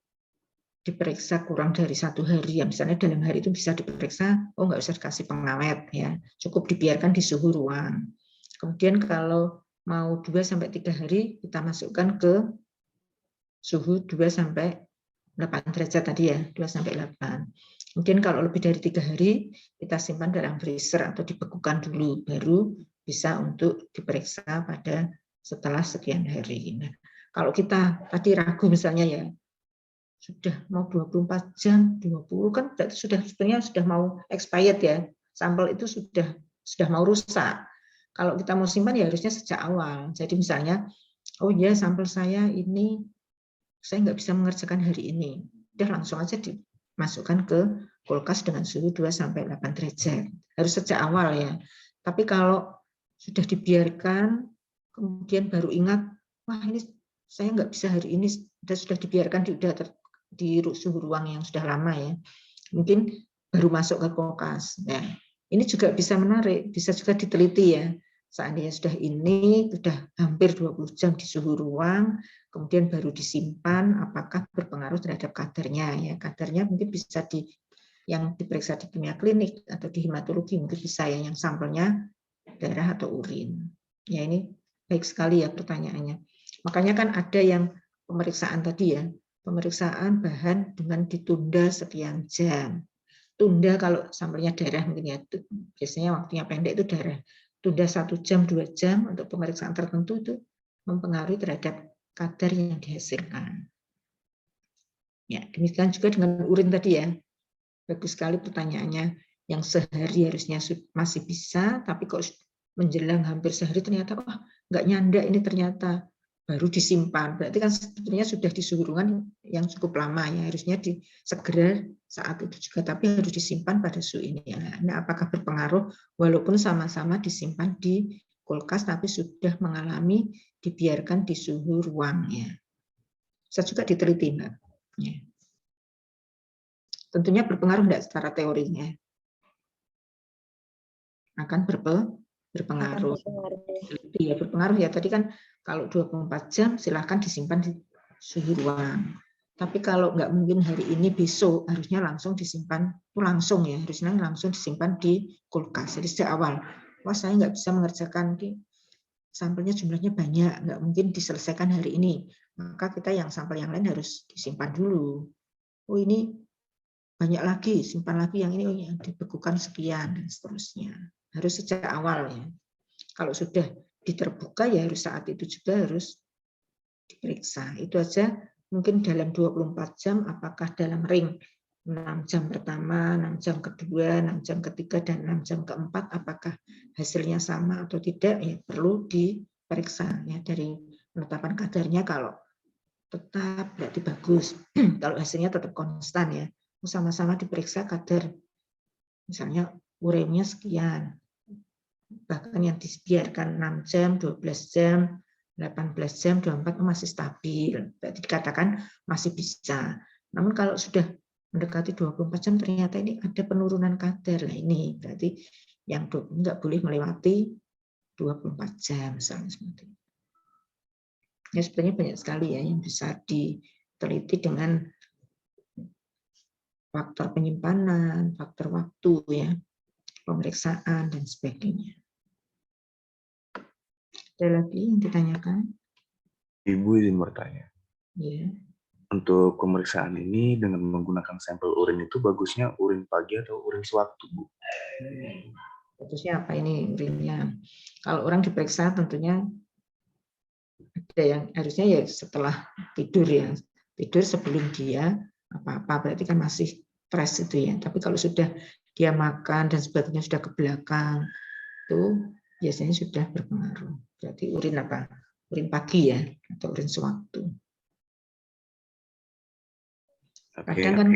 diperiksa kurang dari 1 hari, ya misalnya dalam hari itu bisa diperiksa, nggak usah dikasih pengawet, ya cukup dibiarkan di suhu ruang. Kemudian kalau mau 2-3 hari, kita masukkan ke suhu 2-8 derajat tadi ya, 2-8. Kemudian kalau lebih dari 3 hari, kita simpan dalam freezer atau dibekukan dulu, baru bisa untuk diperiksa pada setelah sekian hari. Nah, kalau kita tadi ragu misalnya ya, sudah mau 24 jam, 20 kan berarti sebenarnya sudah mau expired ya, sampel itu sudah mau rusak. Kalau kita mau simpan ya harusnya sejak awal. Jadi misalnya, oh ya sampel saya ini, saya nggak bisa mengerjakan hari ini, udah langsung aja dimasukkan ke kulkas dengan suhu 2-8 derajat. Harus sejak awal ya. Tapi kalau sudah dibiarkan, kemudian baru ingat, wah ini saya nggak bisa hari ini, sudah dibiarkan di suhu ruang yang sudah lama ya. Mungkin baru masuk ke kulkas. Nah, ini juga bisa menarik, bisa juga diteliti ya. Seandainya sudah hampir 20 jam di suhu ruang, kemudian baru disimpan, apakah berpengaruh terhadap kadarnya ya. Kadarnya mungkin bisa yang diperiksa di kimia klinik atau di hematologi mungkin bisa ya, yang sampelnya darah atau urin. Ya ini baik sekali ya pertanyaannya. Makanya kan ada yang pemeriksaan tadi ya, pemeriksaan bahan dengan ditunda sekian jam. Tunda kalau sampelnya darah mungkin ya, biasanya waktunya pendek itu darah. Tunda 1 jam, 2 jam untuk pemeriksaan tertentu itu mempengaruhi terhadap kadar yang dihasilkan. Ya, demikian juga dengan urin tadi ya. Bagus sekali pertanyaannya. Yang sehari harusnya masih bisa, tapi kok menjelang hampir sehari ternyata nggak nyanda ini ternyata. Baru disimpan. Berarti kan sebetulnya sudah di suhu ruangan yang cukup lama ya. Harusnya segera saat itu juga, tapi harus disimpan pada suhu ini. Nah, apakah berpengaruh walaupun sama-sama disimpan di kulkas tapi sudah mengalami dibiarkan di suhu ruang ya. Bisa juga diteliti, Mbak. Ya. Tentunya berpengaruh enggak secara teorinya? Akan berpengaruh. Iya, berpengaruh ya. Tadi kan kalau 24 jam silahkan disimpan di suhu ruang. Tapi kalau nggak mungkin hari ini, besok harusnya langsung disimpan, langsung ya, harusnya langsung disimpan di kulkas. Jadi sejak awal, wah saya nggak bisa mengerjakan, sampelnya jumlahnya banyak, nggak mungkin diselesaikan hari ini. Maka kita yang sampel yang lain harus disimpan dulu. Oh ini banyak lagi, simpan lagi yang ini, oh yang dibekukan sekian, dan seterusnya. Harus sejak awal ya. Kalau sudah diterbuka ya harus saat itu juga harus diperiksa. Itu aja mungkin dalam 24 jam, apakah dalam ring 6 jam pertama, 6 jam kedua, 6 jam ketiga, dan 6 jam keempat, apakah hasilnya sama atau tidak, ya perlu diperiksa. Ya, dari penetapan kadarnya kalau tetap berarti bagus. Kalau hasilnya tetap konstan ya, sama-sama diperiksa kadar, misalnya urinnya sekian, bahkan yang dibiarkan 6 jam, 12 jam, 18 jam, 24 masih stabil, berarti dikatakan masih bisa. Namun kalau sudah mendekati 24 jam ternyata ini ada penurunan kadar, nah ini berarti yang nggak boleh melewati 24 jam misalnya seperti itu. Ya sebenarnya banyak sekali ya yang bisa diteliti dengan faktor penyimpanan, faktor waktu ya, pemeriksaan dan sebagainya. Ada lagi yang ditanyakan? Ibu izin bertanya. Ya. Untuk pemeriksaan ini dengan menggunakan sampel urin itu bagusnya urin pagi atau urin sewaktu, Bu? Bagusnya apa ini urinnya? Kalau orang diperiksa tentunya ada yang harusnya ya setelah tidur ya. Tidur sebelum dia apa-apa, berarti kan masih fresh itu ya. Tapi kalau sudah dia makan dan sebagainya sudah ke belakang, itu biasanya sudah berpengaruh. Berarti urin apa? Urin pagi ya, atau urin sewaktu. Kadang kan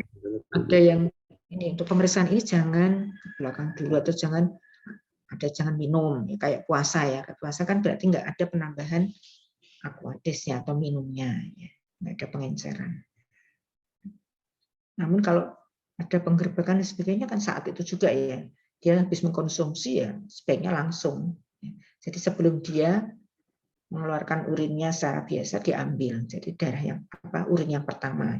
ada yang ini untuk pemeriksaan ini jangan ke belakang dulu atau jangan minum ya, kayak puasa ya. Puasa kan berarti nggak ada penambahan aquadesnya atau minumnya, ya. Nggak ada pengenceran. Namun kalau ada penggerbekan dan sebagainya kan saat itu juga ya. Dia habis mengkonsumsi ya sebaiknya langsung. Jadi sebelum dia mengeluarkan urinnya secara biasa diambil. Jadi darah yang urin yang pertama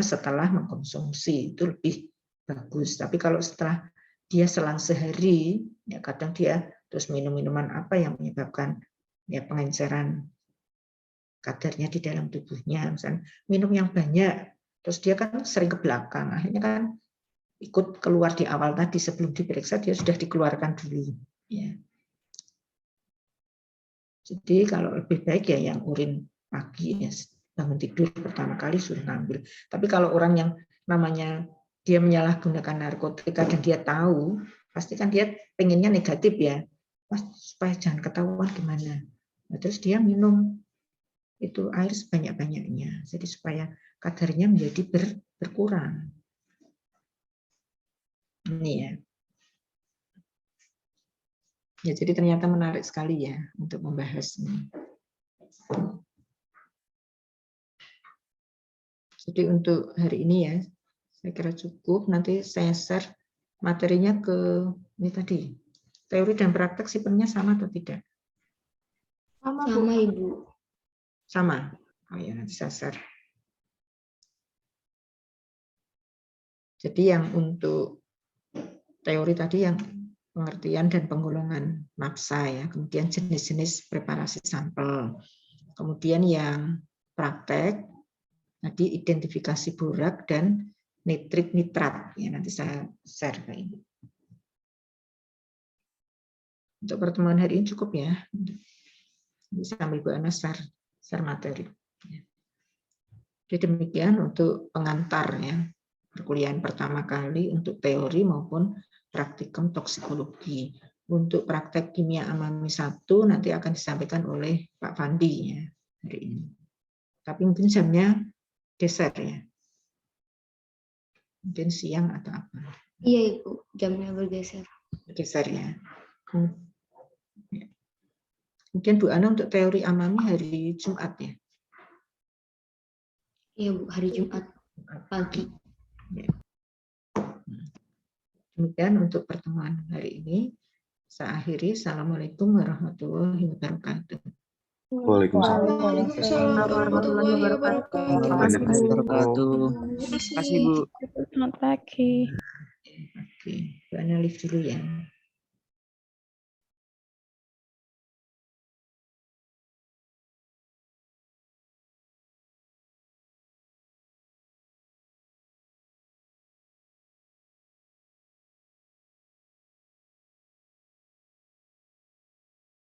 setelah mengkonsumsi itu lebih bagus. Tapi kalau setelah dia selang sehari, ya kadang dia terus minum minuman apa yang menyebabkan ya pengenceran kadarnya di dalam tubuhnya. Misalnya minum yang banyak Terus dia kan sering ke belakang, akhirnya kan ikut keluar di awal tadi sebelum diperiksa dia sudah dikeluarkan dulu. Ya. Jadi kalau lebih baik ya yang urin pagi ya, bangun tidur pertama kali sudah ngambil. Tapi kalau orang yang namanya dia menyalahgunakan narkotika dan dia tahu, pasti kan dia pengennya negatif ya, supaya jangan ketahuan gimana. Nah, terus dia minum itu air sebanyak-banyaknya, jadi supaya kadarnya menjadi berkurang. Ini ya. Ya, jadi ternyata menarik sekali ya untuk membahas ini. Jadi untuk hari ini ya, saya kira cukup. Nanti saya share materinya ke ini tadi. Teori dan praktek sebenarnya sama atau tidak? Sama, Bu. Sama Ibu. Sama. Oh ya, nanti saya share. Jadi yang untuk teori tadi yang pengertian dan penggolongan nafsa ya, kemudian jenis-jenis preparasi sampel. Kemudian yang praktek tadi identifikasi borak dan nitrit nitrat ya, nanti saya share ke ini. Untuk pertemuan hari ini cukup ya. Sambil Bu Ana share materi. Jadi demikian untuk pengantar ya, perkuliahan pertama kali untuk teori maupun praktikum toksikologi. Untuk praktek kimia amami 1 nanti akan disampaikan oleh Pak Fandi ya hari ini. Tapi mungkin jamnya geser ya. Mungkin siang atau apa. Iya Ibu, jamnya bergeser. Geser ya. Kemudian Bu Ana untuk teori amami hari Jumat ya. Iya Bu, hari Jumat pagi. Demikian untuk pertemuan hari ini. Saya akhiri. Assalamualaikum warahmatullahi wabarakatuh. Waalaikumsalam warahmatullahi wabarakatuh. Terima kasih Bu. Selamat pagi. Oke, Bu Ana live dulu ya.